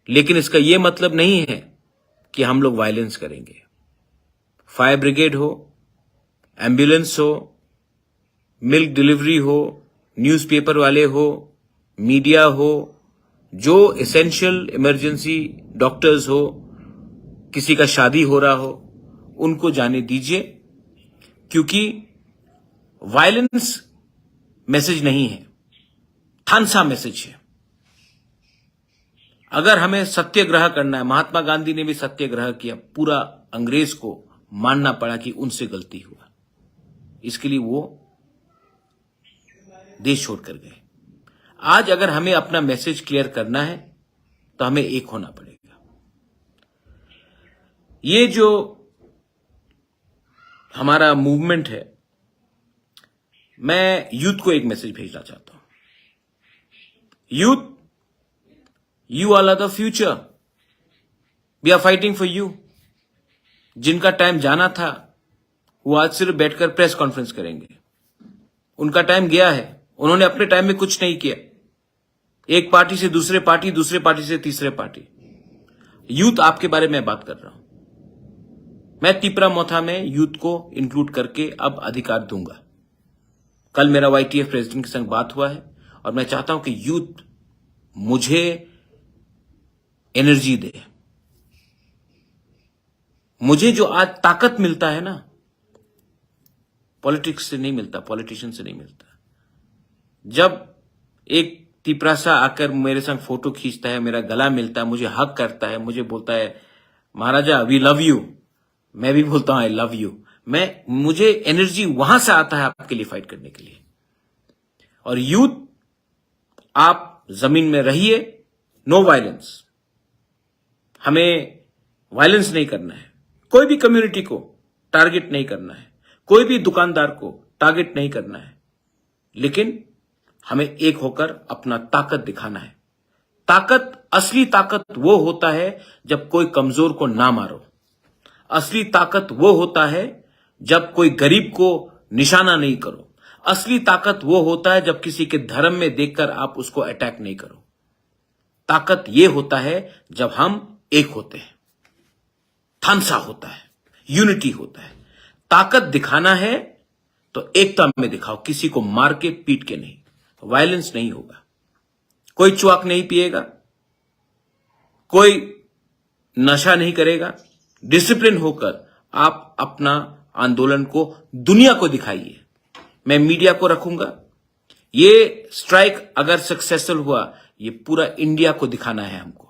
लेकिन इसका यह मतलब नहीं है कि हम लोग वायलेंस करेंगे। फायर ब्रिगेड हो, एम्बुलेंस हो, मिल्क डिलीवरी हो, न्यूज़पेपर वाले हो, मीडिया हो, जो एसेंशियल इमरजेंसी डॉक्टर्स हो, किसी का शादी हो रहा हो, उनको जाने दीजिए। क्योंकि वायलेंस मैसेज नहीं है, थानसा मैसेज है। अगर हमें सत्याग्रह करना है, महात्मा गांधी ने भी सत्याग्रह किया, पूरा अंग्रेज को मानना पड़ा कि उनसे गलती हुआ, इसके लिए वो देश छोड़कर गए। आज अगर हमें अपना मैसेज क्लियर करना है तो हमें एक होना पड़ेगा। ये जो हमारा मूवमेंट है, मैं यूथ को एक मैसेज भेजना चाहता हूं। Youth, you all are the future, we are fighting for you. जिनका टाइम जाना था वो आज सिर्फ बैठकर प्रेस कॉन्फ्रेंस करेंगे, उनका टाइम गया है। उन्होंने अपने टाइम में कुछ नहीं किया, एक पार्टी से दूसरे पार्टी, दूसरे पार्टी से तीसरे पार्टी। यूथ आपके बारे में बात कर रहा हूं। मैं तिपरा मोथा में यूथ को इंक्लूड करके अब अधिकार दूंगा। कल मेरा वाईटीएफ प्रेसिडेंट के संग बात हुआ है और मैं चाहता हूं कि यूथ मुझे एनर्जी दे। मुझे जो आज ताकत मिलता है ना, पॉलिटिक्स से नहीं मिलता, पॉलिटिशियन से नहीं मिलता। जब एक तिपरासा आकर मेरे संग फोटो खींचता है, मेरा गला मिलता है, मुझे हक करता है, मुझे बोलता है महाराजा वी लव यू, मैं भी बोलता हूं आई लव यू। मुझे एनर्जी वहां से आता है आपके लिए फाइट करने के लिए। और यूथ, आप जमीन में रहिए, नो वायलेंस। हमें वायलेंस नहीं करना है, कोई भी कम्युनिटी को टारगेट नहीं करना है, कोई भी दुकानदार को टारगेट नहीं करना है, लेकिन हमें एक होकर अपना ताकत दिखाना है। ताकत, असली ताकत वो होता है जब कोई कमजोर को ना मारो। असली ताकत वो होता है जब कोई गरीब को निशाना नहीं करो। असली ताकत वो होता है जब किसी के धर्म में देखकर आप उसको अटैक नहीं करो। ताकत ये होता है जब हम एक होते हैं, थानसा होता है, यूनिटी होता है। ताकत दिखाना है तो एकता में दिखाओ, किसी को मार के पीट के नहीं। वायलेंस नहीं होगा, कोई च्वाक नहीं पिएगा, कोई नशा नहीं करेगा। डिसिप्लिन होकर आप अपना आंदोलन को दुनिया को दिखाइए। मैं मीडिया को रखूंगा, ये स्ट्राइक अगर सक्सेसफुल हुआ, ये पूरा इंडिया को दिखाना है, हमको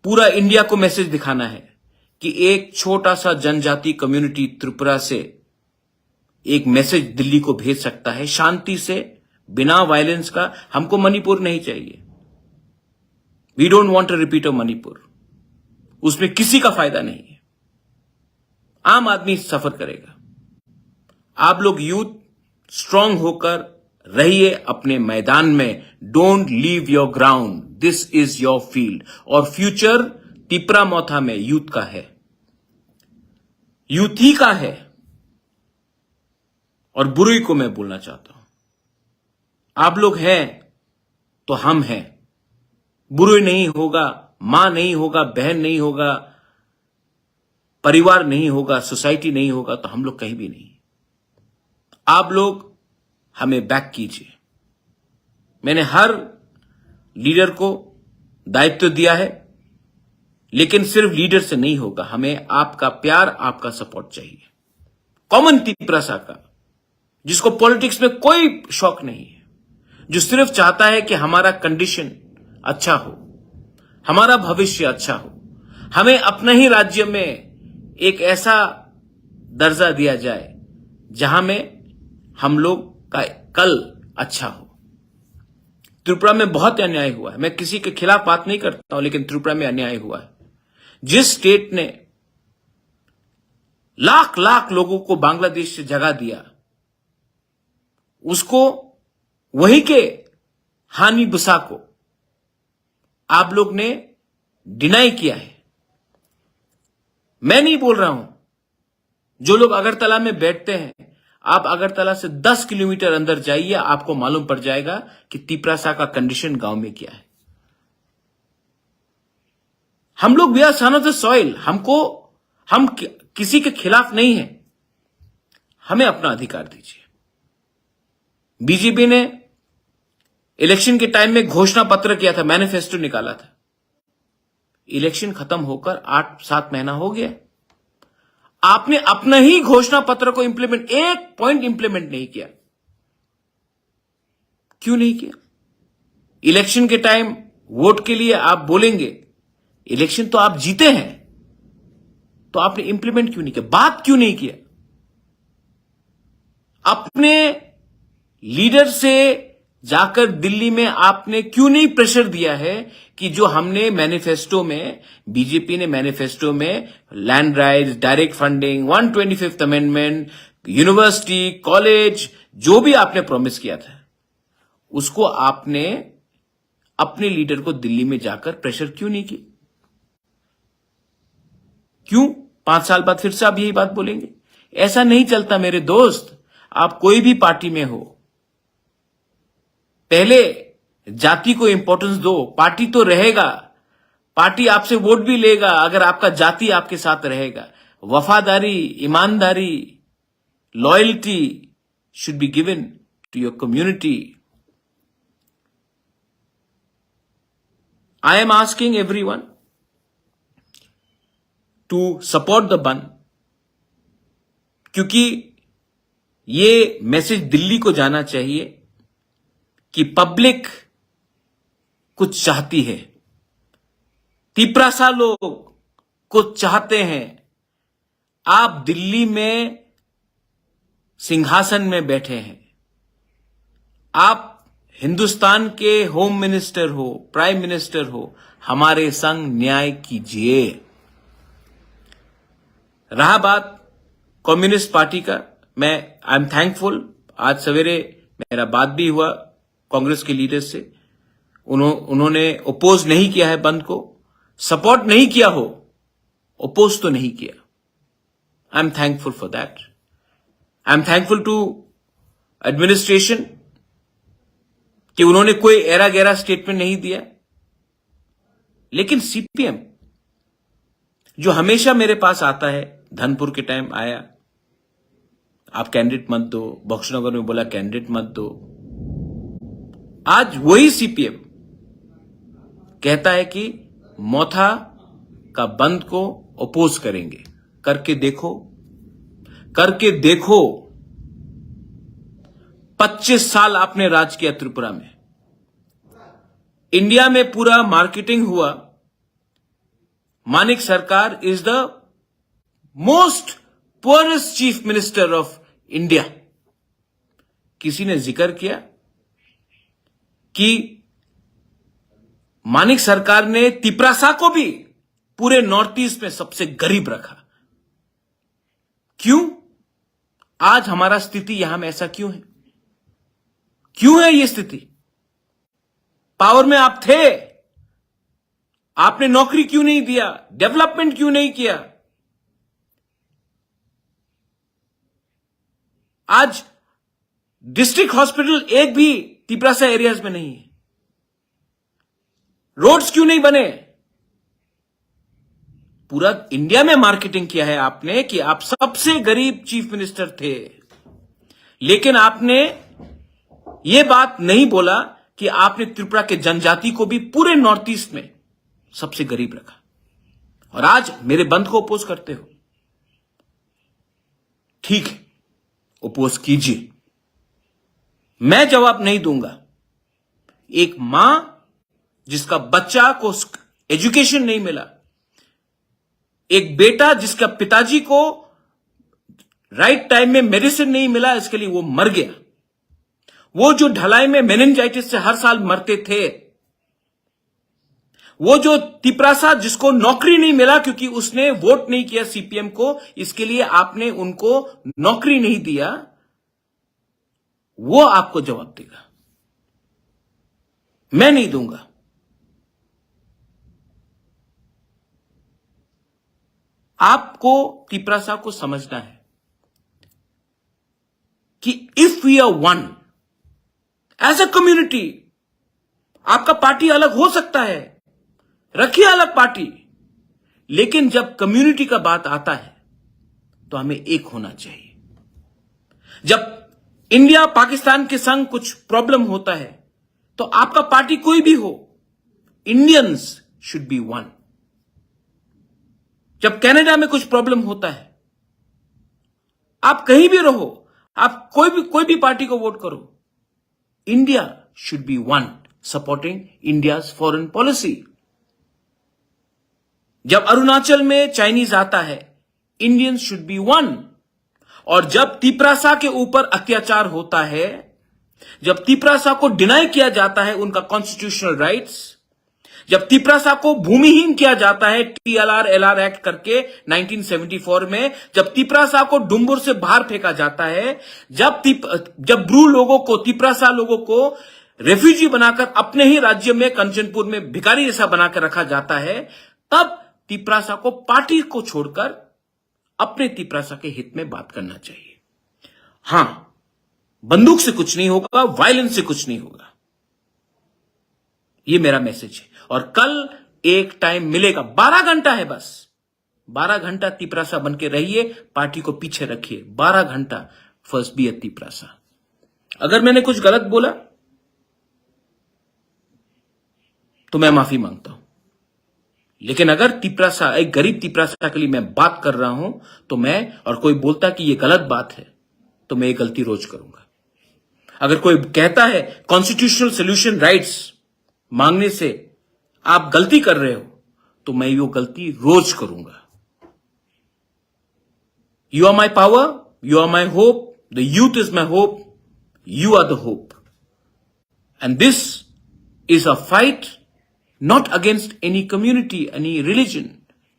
पूरा इंडिया को मैसेज दिखाना है कि एक छोटा सा जनजाति कम्युनिटी त्रिपुरा से एक मैसेज दिल्ली को भेज सकता है शांति से, बिना वायलेंस का। हमको मणिपुर नहीं चाहिए। We don't want a repeat of Manipur. उसमें किसी का फायदा नहीं है। आम आदमी सफर करेगा। आप लोग यूथ स्ट्रांग होकर रहिए अपने मैदान में। Don't leave your ground, this is your field. और फ्यूचर तिपरा मोथा में यूथ का है, यूथ ही का है। और बुरुई को मैं बोलना चाहता हूं, आप लोग हैं तो हम हैं। बुरुई नहीं होगा, मां नहीं होगा, बहन नहीं होगा, परिवार नहीं होगा, सोसाइटी नहीं होगा, तो हम लोग कहीं भी नहीं। आप लोग हमें बैक कीजिए। मैंने हर लीडर को दायित्व दिया है, लेकिन सिर्फ लीडर से नहीं होगा। हमें आपका प्यार, आपका सपोर्ट चाहिए। कॉमन तिपरासा का, जिसको पॉलिटिक्स में कोई शौक नहीं है, जो सिर्फ चाहता है कि हमारा कंडीशन अच्छा हो, हमारा भविष्य अच्छा हो, हमें अपने ही राज्य में एक ऐसा दर्जा दिया जाए जहां में हम लोग का कल अच्छा हो। त्रिपुरा में बहुत अन्याय हुआ है। मैं किसी के खिलाफ बात नहीं करता हूं, लेकिन त्रिपुरा में अन्याय हुआ है। जिस स्टेट ने लाख लाख लोगों को बांग्लादेश से जगा दिया, उसको वही के हानि बुसा को आप लोग ने डिनाई किया है। मैं नहीं बोल रहा हूं। जो लोग अगरतला में बैठते हैं, आप अगरतला से 10 किलोमीटर अंदर जाइए, आपको मालूम पड़ जाएगा कि तिपरासा का कंडीशन गांव में क्या है। हम लोग we are son of the soil. हम किसी के खिलाफ नहीं है। हमें अपना अधिकार दीजिए। बीजेपी ने इलेक्शन के टाइम में घोषणा पत्र किया था, मैनिफेस्टो निकाला था। इलेक्शन खत्म होकर 8-7 महीना हो गया, आपने अपना ही घोषणा पत्र को इंप्लीमेंट, एक पॉइंट इंप्लीमेंट नहीं किया। क्यों नहीं किया? इलेक्शन के टाइम वोट के लिए आप बोलेंगे, इलेक्शन तो आप जीते हैं, तो आपने इंप्लीमेंट क्यों नहीं किया? बात क्यों नहीं किया? अपने लीडर से जाकर दिल्ली में आपने क्यों नहीं प्रेशर दिया है कि जो हमने मैनिफेस्टो में, बीजेपी ने मैनिफेस्टो में land rights, direct funding, 125th amendment, university, college, जो भी आपने प्रॉमिस किया था, उसको आपने अपने लीडर को दिल्ली में जाकर प्रेशर क्यों नहीं किया? क्यों 5 साल बाद फिर से आप यही बात बोलेंगे? ऐसा नहीं चलता मेरे दोस्त। आप कोई भी पार्टी में हो, पहले जाति को इंपॉर्टेंस दो। पार्टी तो रहेगा, पार्टी आपसे वोट भी लेगा अगर आपका जाति आपके साथ रहेगा। वफादारी, ईमानदारी, loyalty should be given to your community. I am asking everyone to support the bandh, क्योंकि ये मैसेज दिल्ली को जाना चाहिए कि पब्लिक कुछ चाहती है। तिपरासा लोग कुछ चाहते हैं। आप दिल्ली में सिंहासन में बैठे हैं, आप हिंदुस्तान के होम मिनिस्टर हो, प्राइम मिनिस्टर हो, हमारे संग न्याय कीजिए। रहा बात कम्युनिस्ट पार्टी का, मैं आई एम थैंकफुल। आज सवेरे मेरा बात भी हुआ कांग्रेस के लीडर से। उन्होंने ओपोज नहीं किया है बंद को, सपोर्ट नहीं किया हो, ओपोज तो नहीं किया। I am thankful for that. I am thankful to administration कि उन्होंने कोई एरा गैरा स्टेटमेंट नहीं दिया। लेकिन सीपीएम जो हमेशा मेरे पास आता है, धनपुर के टाइम आया, आप कैंडिडेट मत दो, बख्शनगर में बोला कैंडिडेट मत दो। आज वही सीपीएम कहता है कि मोथा का बंद को अपोज करेंगे। करके देखो, करके देखो। 25 साल आपने राज किया त्रिपुरा में। इंडिया में पूरा मार्केटिंग हुआ, मानिक सरकार is the most poorest chief minister of India. किसी ने जिक्र किया कि मानिक सरकार ने तिपरासा को भी पूरे नॉर्थ ईस्ट में सबसे गरीब रखा। क्यों? आज हमारा स्थिति यहां में ऐसा क्यों है? क्यों है ये स्थिति? पावर में आप थे, आपने नौकरी क्यों नहीं दिया? डेवलपमेंट क्यों नहीं किया? आज डिस्ट्रिक्ट हॉस्पिटल एक भी तिपरासा एरियाज में नहीं है। रोड्स क्यों नहीं बने? पूरा इंडिया में मार्केटिंग किया है आपने कि आप सबसे गरीब चीफ मिनिस्टर थे, लेकिन आपने यह बात नहीं बोला कि आपने त्रिपुरा के जनजाति को भी पूरे नॉर्थ ईस्ट में सबसे गरीब रखा। और आज मेरे बंद को अपोज करते हो। ठीक है, अपोज कीजिए, मैं जवाब नहीं दूंगा। एक मां जिसका बच्चा को एजुकेशन नहीं मिला, एक बेटा जिसका पिताजी को राइट टाइम में मेडिसिन नहीं मिला, इसके लिए वो मर गया। वो जो ढलाई में मेनिंजाइटिस से हर साल मरते थे, वो जो तिपरासा जिसको नौकरी नहीं मिला क्योंकि उसने वोट नहीं किया सीपीएम को, इसके लिए आपने उनको नौकरी नहीं दिया, वो आपको जवाब देगा। मैं नहीं दूंगा। आपको तिपरासा को समझना है कि if we are one as a community, आपका पार्टी अलग हो सकता है, रखिए अलग पार्टी, लेकिन जब कम्युनिटी का बात आता है तो हमें एक होना चाहिए। जब इंडिया पाकिस्तान के संग कुछ प्रॉब्लम होता है तो आपका पार्टी कोई भी हो, इंडियंस शुड बी वन। जब कनाडा में कुछ प्रॉब्लम होता है, आप कहीं भी रहो, आप कोई भी पार्टी को वोट करो, India should be one supporting India's foreign policy. जब अरुणाचल में चाइनीज आता है, इंडियंस शुड बी वन। और जब तिपरासा के ऊपर अत्याचार होता है, जब तिपरासा को डिनाई किया जाता है उनका कॉन्स्टिट्यूशनल राइट्स, जब तिपरासा को भूमिहीन किया जाता है टीएलआर एलआर एक्ट करके 1974 में, जब तिपरासा को डुम्बुर से बाहर फेंका जाता है, जब ब्रू लोगों को, तिपरासा लोगों को रेफ्यूजी बनाकर अपने ही राज्य में कंचनपुर में भिखारी जैसा बनाकर रखा जाता है, तब तिपरासा को पार्टी को छोड़कर अपने तिपरासा के हित में बात करना चाहिए। हां, बंदूक से कुछ नहीं होगा, वायलेंस से कुछ नहीं होगा। यह मेरा मैसेज है। और कल एक टाइम मिलेगा, 12 घंटा है बस, 12 घंटा तिपरासा बन के रहिए, पार्टी को पीछे रखिए, 12 घंटा फर्स्ट बी ए तिपरासा। अगर मैंने कुछ गलत बोला तो मैं माफी मांगता हूं, लेकिन अगर तिपरासा, एक गरीब तिपरासा के लिए मैं बात कर रहा हूं, तो मैं, और कोई बोलता कि यह गलत बात है, तो मैं ये गलती रोज करूंगा। अगर कोई कहता है कॉन्स्टिट्यूशनल सोल्यूशन राइट्स मांगने से आप गलती कर रहे हो, तो मैं वो गलती रोज करूंगा। You are my power, you are my hope, the youth is my hope, you are the hope, and this is a fight not against any community, any religion.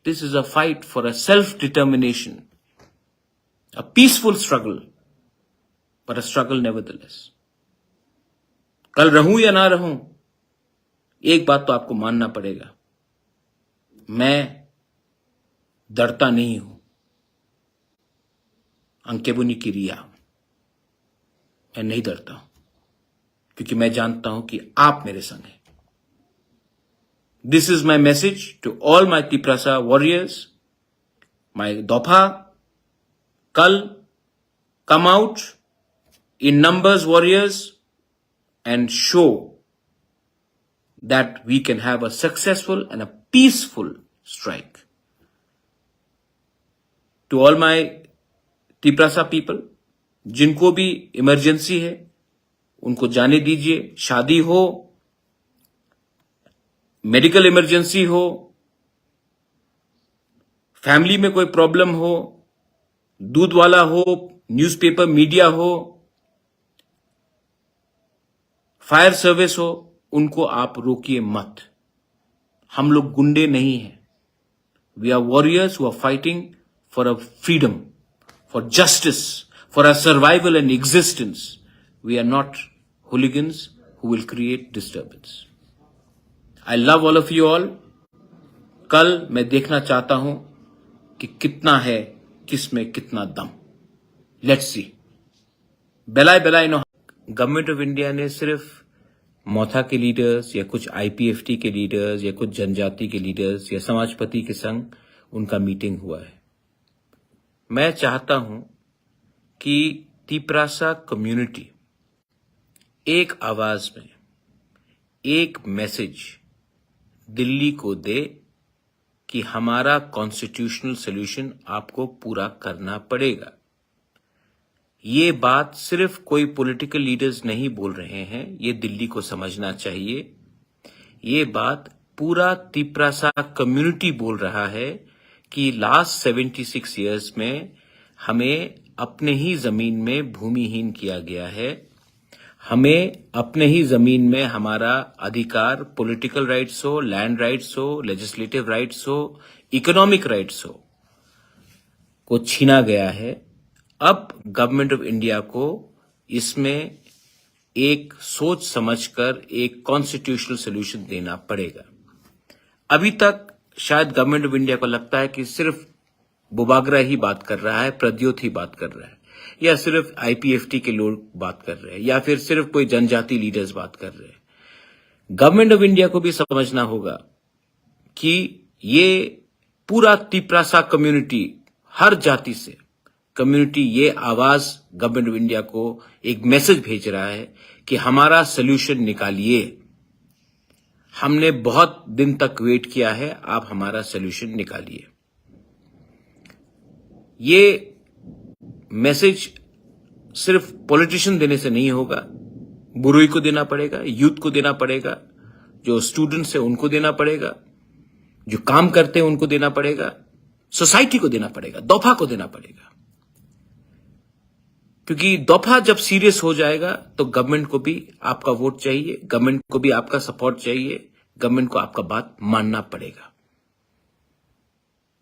This is a fight for a self-determination, a peaceful struggle, but a struggle nevertheless. कल रहूं या ना रहूं, एक बात तो आपको मानना पड़ेगा, मैं डरता नहीं हूं। अंकेबुनी की रिया, मैं नहीं डरता हूं, क्योंकि मैं जानता हूं कि आप मेरे संग हैं। This is my message to all my Tiprasa warriors, my Dopa. Kal, come out in numbers, warriors, and show that we can have a successful and a peaceful strike. To all my Tiprasa people, जिनको भी emergency है, उनको जाने दीजिए। शादी हो, medical emergency हो, family में कोई प्रॉब्लम हो, दूध वाला हो, न्यूज़पेपर मीडिया हो, फायर सर्विस हो, उनको आप रोकिए मत। हम लोग गुंडे नहीं हैं। We are warriors who are fighting for a freedom, for justice, for a survival and existence. We are not hooligans who will create disturbance. I love all of you all. कल मैं देखना चाहता हूं कि कितना है, किसमें कितना दम। Let's see. बेलाई नो। गवर्नमेंट ऑफ इंडिया ने सिर्फ मौथा के लीडर्स या कुछ आईपीएफटी के लीडर्स या कुछ जनजाति के लीडर्स या समाजपति के संग उनका मीटिंग हुआ है। मैं चाहता हूं कि तिपरासा कम्युनिटी एक आवाज में एक मैसेज दिल्ली को दे कि हमारा कॉन्स्टिट्यूशनल सॉल्यूशन आपको पूरा करना पड़ेगा। ये बात सिर्फ कोई पॉलिटिकल लीडर्स नहीं बोल रहे हैं, ये दिल्ली को समझना चाहिए। ये बात पूरा तिपरासा कम्युनिटी बोल रहा है कि लास्ट 76 इयर्स में हमें अपने ही जमीन में भूमिहीन किया गया है। हमें अपने ही जमीन में हमारा अधिकार, पॉलिटिकल राइट्स हो, लैंड राइट्स हो, लेजिस्लेटिव राइट्स हो, इकोनॉमिक राइट्स हो, को छीना गया है। अब गवर्नमेंट ऑफ इंडिया को इसमें एक सोच समझकर एक कॉन्स्टिट्यूशनल सॉल्यूशन देना पड़ेगा। अभी तक शायद गवर्नमेंट ऑफ इंडिया को लगता है कि सिर्फ बुबागरा ही बात कर रहा है, प्रद्योत ही बात कर रहा है, या सिर्फ आईपीएफटी के लोग बात कर रहे हैं, या फिर सिर्फ कोई जनजाति लीडर्स बात कर रहे हैं। गवर्नमेंट ऑफ इंडिया को भी समझना होगा कि ये पूरा तिपरासा कम्युनिटी, हर जाति से कम्युनिटी, ये आवाज गवर्नमेंट ऑफ इंडिया को एक मैसेज भेज रहा है कि हमारा सॉल्यूशन निकालिए। हमने बहुत दिन तक वेट किया है, आप हमारा सॉल्यूशन निकालिए। ये मैसेज सिर्फ पॉलिटिशियन देने से नहीं होगा, बुरुई को देना पड़ेगा, यूथ को देना पड़ेगा, जो स्टूडेंट्स है उनको देना पड़ेगा, जो काम करते हैं उनको देना पड़ेगा, सोसाइटी को देना पड़ेगा, दफा को देना पड़ेगा। क्योंकि दफा जब सीरियस हो जाएगा तो गवर्नमेंट को भी आपका वोट चाहिए, गवर्नमेंट को भी आपका सपोर्ट चाहिए, गवर्नमेंट को आपका बात मानना पड़ेगा।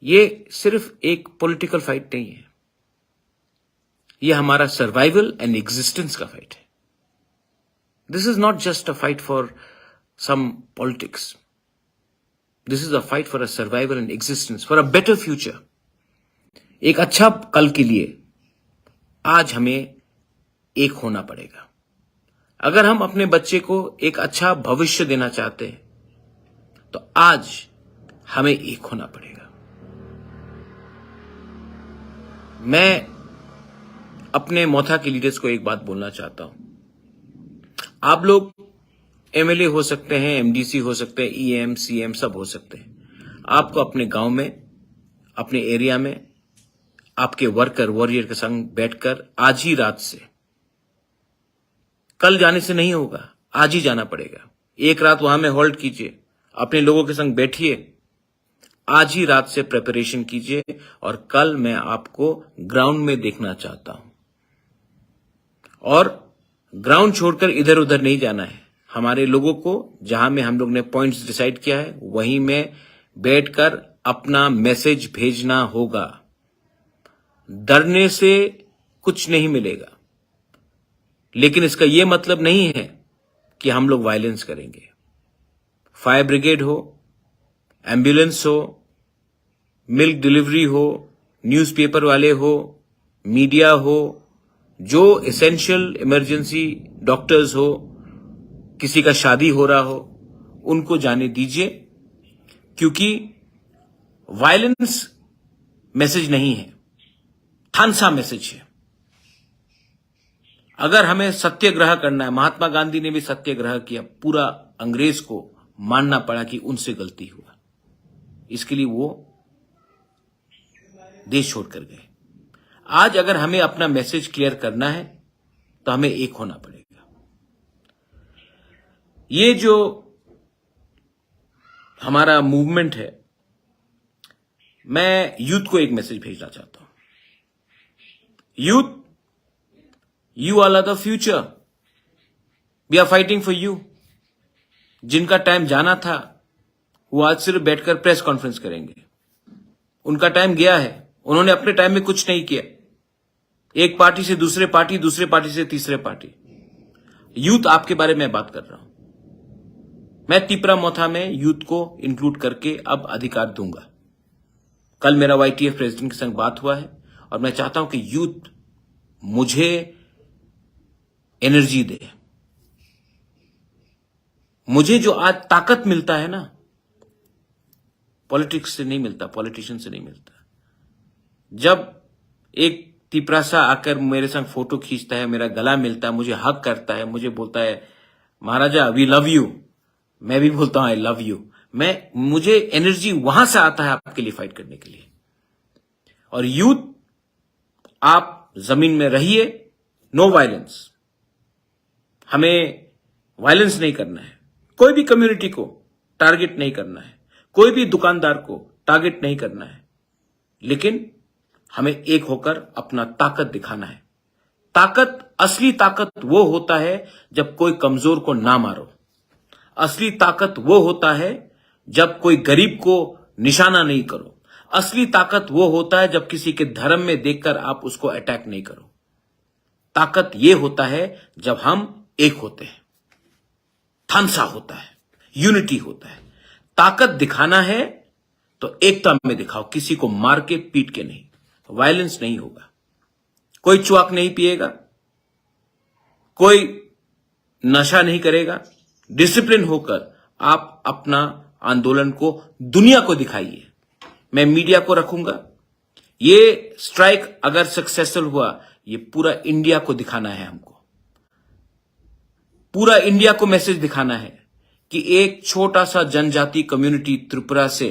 ये सिर्फ एक पॉलिटिकल फाइट नहीं है, ये हमारा सर्वाइवल एंड एग्जिस्टेंस का फाइट है। This is not just a fight for some politics, this is a fight for a survival and existence, for a better future. एक अच्छा कल के लिए आज हमें एक होना पड़ेगा। अगर हम अपने बच्चे को एक अच्छा भविष्य देना चाहते हैं तो आज हमें एक होना पड़ेगा। मैं अपने मौथा के लीडर्स को एक बात बोलना चाहता हूं। आप लोग एमएलए हो सकते हैं, एमडीसी हो सकते हैं, ईएम, सीएम सब हो सकते हैं। आपको अपने गांव में, अपने एरिया में आपके वर्कर, वॉरियर के संग बैठकर आज ही रात से, कल जाने से नहीं होगा, आज ही जाना पड़ेगा। एक रात वहां में होल्ड कीजिए, अपने लोगों के संग बैठिए, आज ही रात से प्रिपरेशन कीजिए और कल मैं आपको ग्राउंड में देखना चाहता हूं। और ग्राउंड छोड़कर इधर उधर नहीं जाना है। हमारे लोगों को जहां में हम लोग ने पॉइंट्स डिसाइड किया है वहीं में बैठकर अपना मैसेज भेजना होगा। डरने से कुछ नहीं मिलेगा, लेकिन इसका यह मतलब नहीं है कि हम लोग वायलेंस करेंगे। फायर ब्रिगेड हो, एम्बुलेंस हो, मिल्क डिलीवरी हो, न्यूज़पेपर वाले हो, मीडिया हो, जो एसेंशियल इमरजेंसी डॉक्टर्स हो, किसी का शादी हो रहा हो, उनको जाने दीजिए। क्योंकि वायलेंस मैसेज नहीं है, थानसा मैसेज है। अगर हमें सत्याग्रह करना है, महात्मा गांधी ने भी सत्याग्रह किया, पूरा अंग्रेज को मानना पड़ा कि उनसे गलती हुआ, इसके लिए वो देश छोड़कर गए। आज अगर हमें अपना मैसेज क्लियर करना है तो हमें एक होना पड़ेगा। ये जो हमारा मूवमेंट है, मैं यूथ को एक मैसेज भेजना चाहता हूं। Youth, you all are the future, we are fighting for you. जिनका टाइम जाना था वो आज सिर्फ बैठकर प्रेस कॉन्फ्रेंस करेंगे। उनका टाइम गया है। उन्होंने अपने टाइम में कुछ नहीं किया। एक पार्टी से दूसरे पार्टी, दूसरे पार्टी से तीसरे पार्टी। यूथ आपके बारे में बात कर रहा हूं। मैं तिपरा मोथा में यूथ को इंक्लूड करके अब अधिकार दूंगा। कल मेरा YTF प्रेसिडेंट के संग बात हुआ है और मैं चाहता हूं कि यूथ मुझे एनर्जी दे। मुझे जो आज ताकत मिलता है ना, पॉलिटिक्स से नहीं मिलता, पॉलिटिशियन से नहीं मिलता। जब एक तिपरासा आकर मेरे संग फोटो खींचता है, मेरा गला मिलता है, मुझे हक करता है, मुझे बोलता है महाराजा वी लव यू, मैं भी बोलता हूं आई लव यू। मुझे एनर्जी वहां से आता है आपके लिए फाइट करने के लिए। और यूथ, आप जमीन में रहिए, नो वायलेंस। हमें वायलेंस नहीं करना है। कोई भी कम्युनिटी को टारगेट नहीं करना है, कोई भी दुकानदार को टारगेट नहीं करना है, लेकिन हमें एक होकर अपना ताकत दिखाना है। ताकत, असली ताकत वो होता है जब कोई कमजोर को ना मारो। असली ताकत वो होता है जब कोई गरीब को निशाना नहीं करो। असली ताकत वो होता है जब किसी के धर्म में देखकर आप उसको अटैक नहीं करो। ताकत ये होता है जब हम एक होते हैं, थानसा होता है, यूनिटी होता है। ताकत दिखाना है तो एकता में दिखाओ, किसी को मार के पीट के नहीं। वायलेंस नहीं होगा, कोई चुआक नहीं पिएगा, कोई नशा नहीं करेगा। डिसिप्लिन होकर आप अपना आंदोलन को दुनिया को दिखाइए। मैं मीडिया को रखूंगा। ये स्ट्राइक अगर सक्सेसफुल हुआ, ये पूरा इंडिया को दिखाना है। हमको पूरा इंडिया को मैसेज दिखाना है कि एक छोटा सा जनजाति कम्युनिटी त्रिपुरा से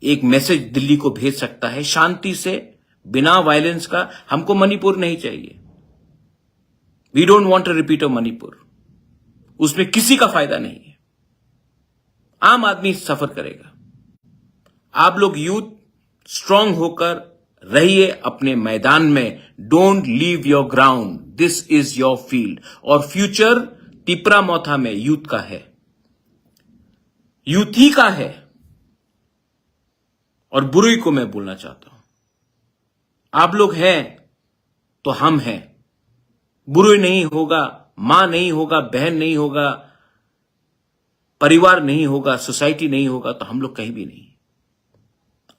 एक मैसेज दिल्ली को भेज सकता है, शांति से, बिना वायलेंस का। हमको मणिपुर नहीं चाहिए। We don't want to repeat of Manipur. उसमें किसी का फायदा नहीं है। आम आदमी सफर करेगा। आप लोग यूथ स्ट्रांग होकर रहिए अपने मैदान में। Don't leave your ground, this is your field. और फ्यूचर तिपरा मोथा में यूथ का है, यूथ ही का है। और बुरुई को मैं बोलना चाहता हूं, आप लोग हैं तो हम हैं। बुरुई नहीं होगा, मां नहीं होगा, बहन नहीं होगा, परिवार नहीं होगा, सोसाइटी नहीं होगा, तो हम लोग कहीं भी नहीं।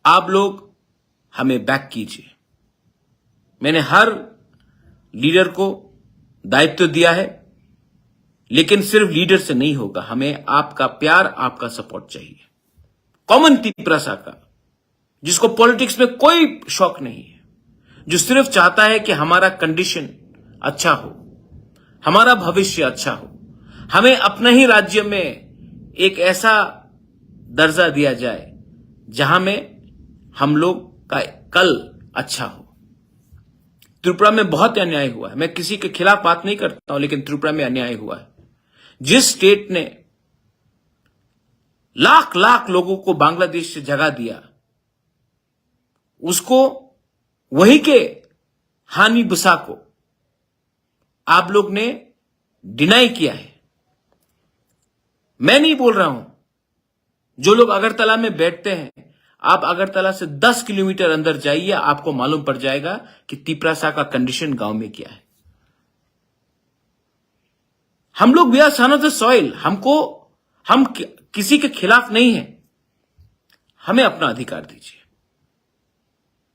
आप लोग हमें बैक कीजिए। मैंने हर लीडर को दायित्व दिया है, लेकिन सिर्फ लीडर से नहीं होगा। हमें आपका प्यार, आपका सपोर्ट चाहिए। कॉमन तिपरासा का, जिसको पॉलिटिक्स में कोई शौक नहीं है, जो सिर्फ चाहता है कि हमारा कंडीशन अच्छा हो, हमारा भविष्य अच्छा हो, हमें अपने ही राज्य में एक ऐसा दर्जा दिया जाए जहां में हम लोग का कल अच्छा हो। त्रिपुरा में बहुत अन्याय हुआ है। मैं किसी के खिलाफ बात नहीं करता हूं, लेकिन त्रिपुरा में अन्याय हुआ है। जिस स्टेट ने लाख लाख लोगों को बांग्लादेश से जगह दिया, उसको, वही के हानि बुसा को आप लोग ने डिनाई किया है। मैं नहीं बोल रहा हूं। जो लोग अगरतला में बैठते हैं, आप अगरतला से 10 किलोमीटर अंदर जाइए, आपको मालूम पड़ जाएगा कि तिपरासा का कंडीशन गांव में क्या है। हम लोग we are son of the soil. हम किसी के खिलाफ नहीं है। हमें अपना अधिकार दीजिए।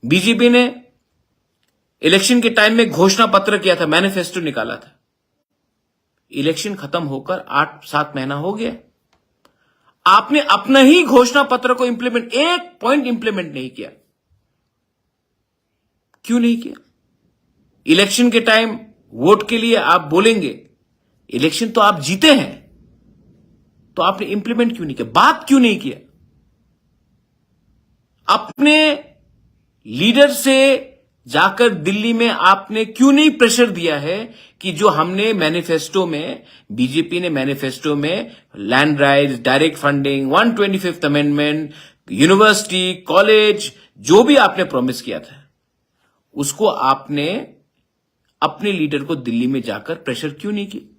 बीजेपी ने इलेक्शन के टाइम में घोषणा पत्र किया था, मैनिफेस्टो निकाला था। इलेक्शन खत्म होकर 8-7 महीना हो गया, आपने अपना ही घोषणा पत्र को इंप्लीमेंट, एक पॉइंट इंप्लीमेंट नहीं किया। क्यों नहीं किया? इलेक्शन के टाइम वोट के लिए आप बोलेंगे, इलेक्शन तो आप जीते हैं, तो आपने इंप्लीमेंट क्यों नहीं किया? बात क्यों नहीं किया? अपने लीडर से जाकर दिल्ली में आपने क्यों नहीं प्रेशर दिया है कि जो हमने मैनिफेस्टो में, बीजेपी ने मैनिफेस्टो में land rights, direct funding, 125th amendment, university, college, जो भी आपने प्रॉमिस किया था, उसको आपने अपने लीडर को दिल्ली में जाकर प्रेशर क्यों नहीं किया?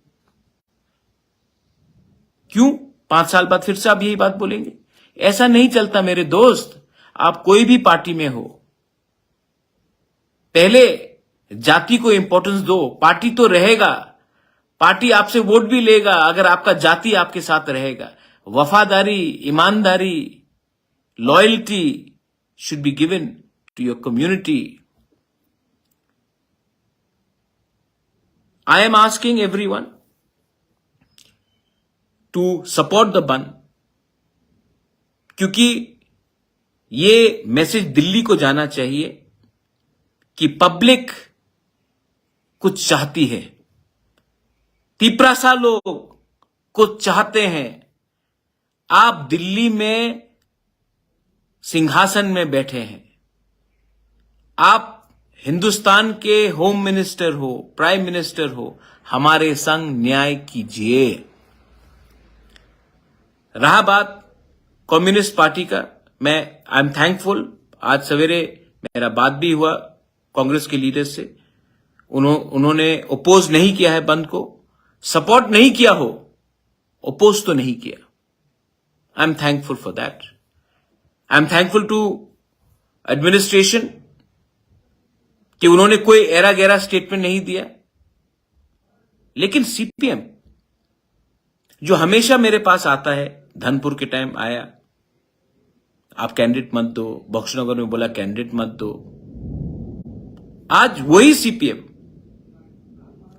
क्यों 5 साल बाद फिर से आप यही बात बोलेंगे? ऐसा नहीं चलता मेरे दोस्त। आप कोई भी पार्टी में हो, पहले जाति को इंपॉर्टेंस दो। पार्टी तो रहेगा, पार्टी आपसे वोट भी लेगा अगर आपका जाति आपके साथ रहेगा। वफादारी, ईमानदारी, loyalty should be given to your community. I am asking everyone to support the बंद, क्योंकि ये मैसेज दिल्ली को जाना चाहिए कि पब्लिक कुछ चाहती है। तिपरासा लोग कुछ चाहते हैं। आप दिल्ली में सिंहासन में बैठे हैं, आप हिंदुस्तान के होम मिनिस्टर हो, प्राइम मिनिस्टर हो, हमारे संग न्याय कीजिए। रहा बात कम्युनिस्ट पार्टी का, आई एम थैंकफुल। आज सवेरे मेरा बात भी हुआ कांग्रेस के लीडर से, उन्होंने ओपोज नहीं किया है बंद को, सपोर्ट नहीं किया हो, ओपोज तो नहीं किया। I am thankful for that. I am thankful to administration कि उन्होंने कोई एरा गैरा स्टेटमेंट नहीं दिया। लेकिन सीपीएम जो हमेशा मेरे पास आता है, धनपुर के टाइम आया, आप कैंडिडेट मत दो, बख्शनगर में बोला कैंडिडेट मत दो। आज वही सीपीएम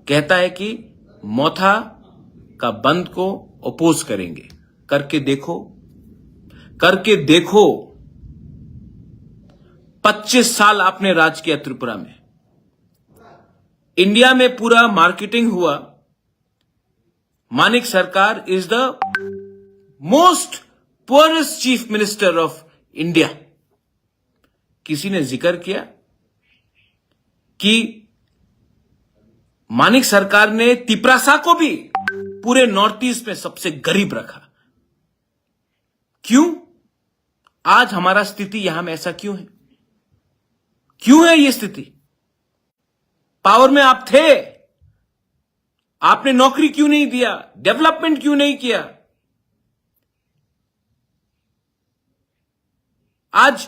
कहता है कि मोथा का बंद को अपोज करेंगे। करके देखो, करके देखो। 25 साल आपने राज किया त्रिपुरा में, इंडिया में पूरा मार्केटिंग हुआ। मानिक सरकार is the most poorest chief minister of India. किसी ने जिक्र किया कि मानिक सरकार ने तिपरासा को भी पूरे नॉर्थ ईस्ट में सबसे गरीब रखा। क्यों आज हमारा स्थिति यहां में ऐसा क्यों है? क्यों है ये स्थिति? पावर में आप थे, आपने नौकरी क्यों नहीं दिया? डेवलपमेंट क्यों नहीं किया? आज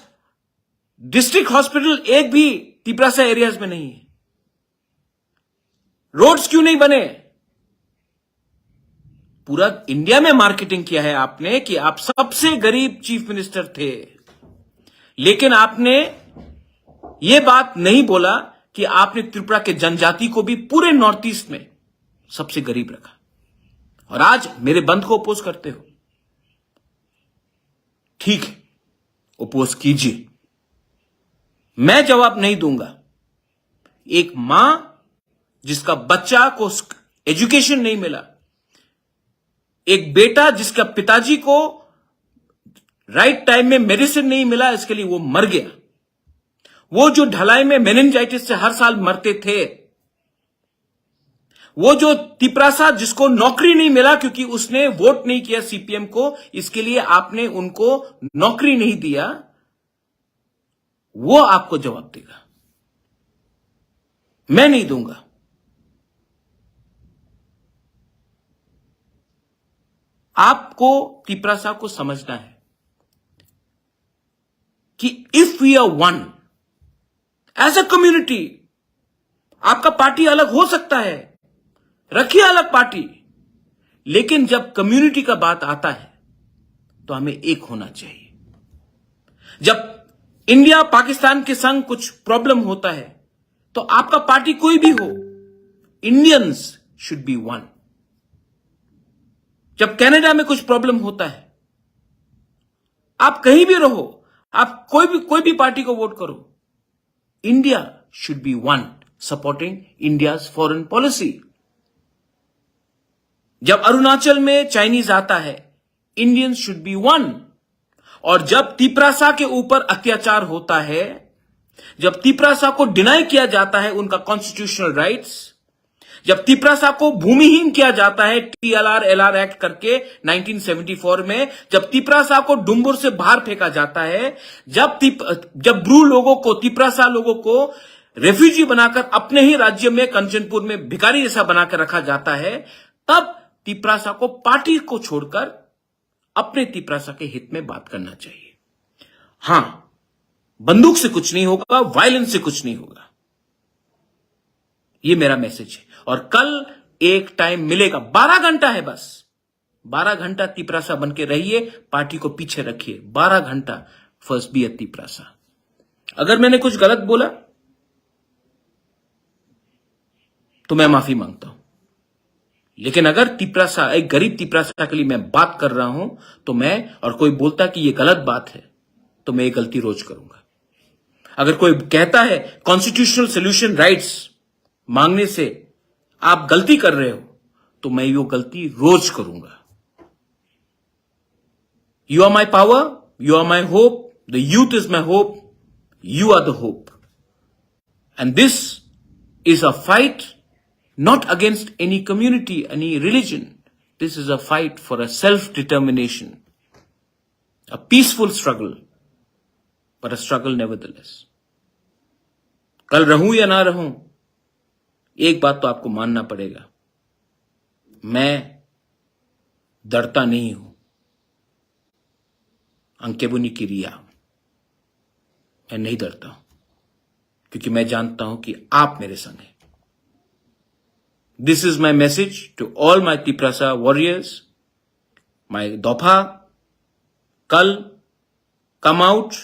डिस्ट्रिक्ट हॉस्पिटल एक भी तिपरासा एरियाज में नहीं है। रोड्स क्यों नहीं बने? पूरा इंडिया में मार्केटिंग किया है आपने कि आप सबसे गरीब चीफ मिनिस्टर थे, लेकिन आपने यह बात नहीं बोला कि आपने त्रिपुरा के जनजाति को भी पूरे नॉर्थ ईस्ट में सबसे गरीब रखा। और आज मेरे बंद को अपोज करते हो। ठीक है, अपोज कीजिए, मैं जवाब नहीं दूंगा। एक मां जिसका बच्चा को एजुकेशन नहीं मिला, एक बेटा जिसका पिताजी को राइट टाइम में मेडिसिन नहीं मिला, इसके लिए वो मर गया। वो जो ढलाई में मेनिंजाइटिस से हर साल मरते थे, वो जो तिपरासा जिसको नौकरी नहीं मिला क्योंकि उसने वोट नहीं किया सीपीएम को, इसके लिए आपने उनको नौकरी नहीं दिया, वो आपको जवाब देगा। मैं नहीं दूंगा। आपको तिपरासा को समझना है कि if we are one as a community, आपका पार्टी अलग हो सकता है, रखिए अलग पार्टी, लेकिन जब कम्युनिटी का बात आता है तो हमें एक होना चाहिए। जब इंडिया पाकिस्तान के संग कुछ प्रॉब्लम होता है तो आपका पार्टी कोई भी हो, इंडियंस शुड बी वन। जब कनाडा में कुछ प्रॉब्लम होता है, आप कहीं भी रहो, आप कोई भी पार्टी को वोट करो, India should be one supporting India's foreign policy. जब अरुणाचल में चाइनीज आता है, इंडियंस शुड बी वन। और जब तिपरासा के ऊपर अत्याचार होता है, जब तिपरासा को डिनाई किया जाता है उनका कॉन्स्टिट्यूशनल राइट्स, जब तिपरासा को भूमिहीन किया जाता है टीएलआर एलआर एक्ट करके 1974 में, जब तिपरासा को डुम्बुर से बाहर फेंका जाता है, जब ब्रू लोगों को, तिपरासा लोगों को रेफ्यूजी बनाकर अपने ही राज्य में कंचनपुर में भिखारी जैसा बनाकर रखा जाता है, तब तिपरासा को पार्टी को छोड़कर अपने तिपरासा के हित में बात करना चाहिए। हां, बंदूक से कुछ नहीं होगा, वायलेंस से कुछ नहीं होगा। ये मेरा मैसेज है। और कल एक टाइम मिलेगा, 12 घंटा है बस, 12 घंटा तिपरासा बन के रहिए, पार्टी को पीछे रखिए, 12 घंटा। First be a Tiprasa. अगर मैंने कुछ गलत बोला तो मैं माफी मांगता हूं, लेकिन अगर तिपरासा, एक गरीब तिपरासा के लिए मैं बात कर रहा हूं, तो मैं, और कोई बोलता कि ये गलत बात है, तो मैं ये गलती रोज करूंगा। अगर कोई कहता है कॉन्स्टिट्यूशनल सोल्यूशन राइट्स मांगने से आप गलती कर रहे हो, तो मैं वो गलती रोज करूंगा। You are my power, you are my hope, the youth is my hope, you are the hope, and this is a fight not against any community, any religion. This is a fight for a self-determination, a peaceful struggle, but a struggle nevertheless. कल रहूं या ना रहूं, एक बात तो आपको मानना पड़ेगा, मैं डरता नहीं हूं। अंकेबुनी की रिया, मैं नहीं डरता हूं, क्योंकि मैं जानता हूं कि आप मेरे संग हैं। This is my message to all my Tiprasa warriors, my Dopa. Kal, come out,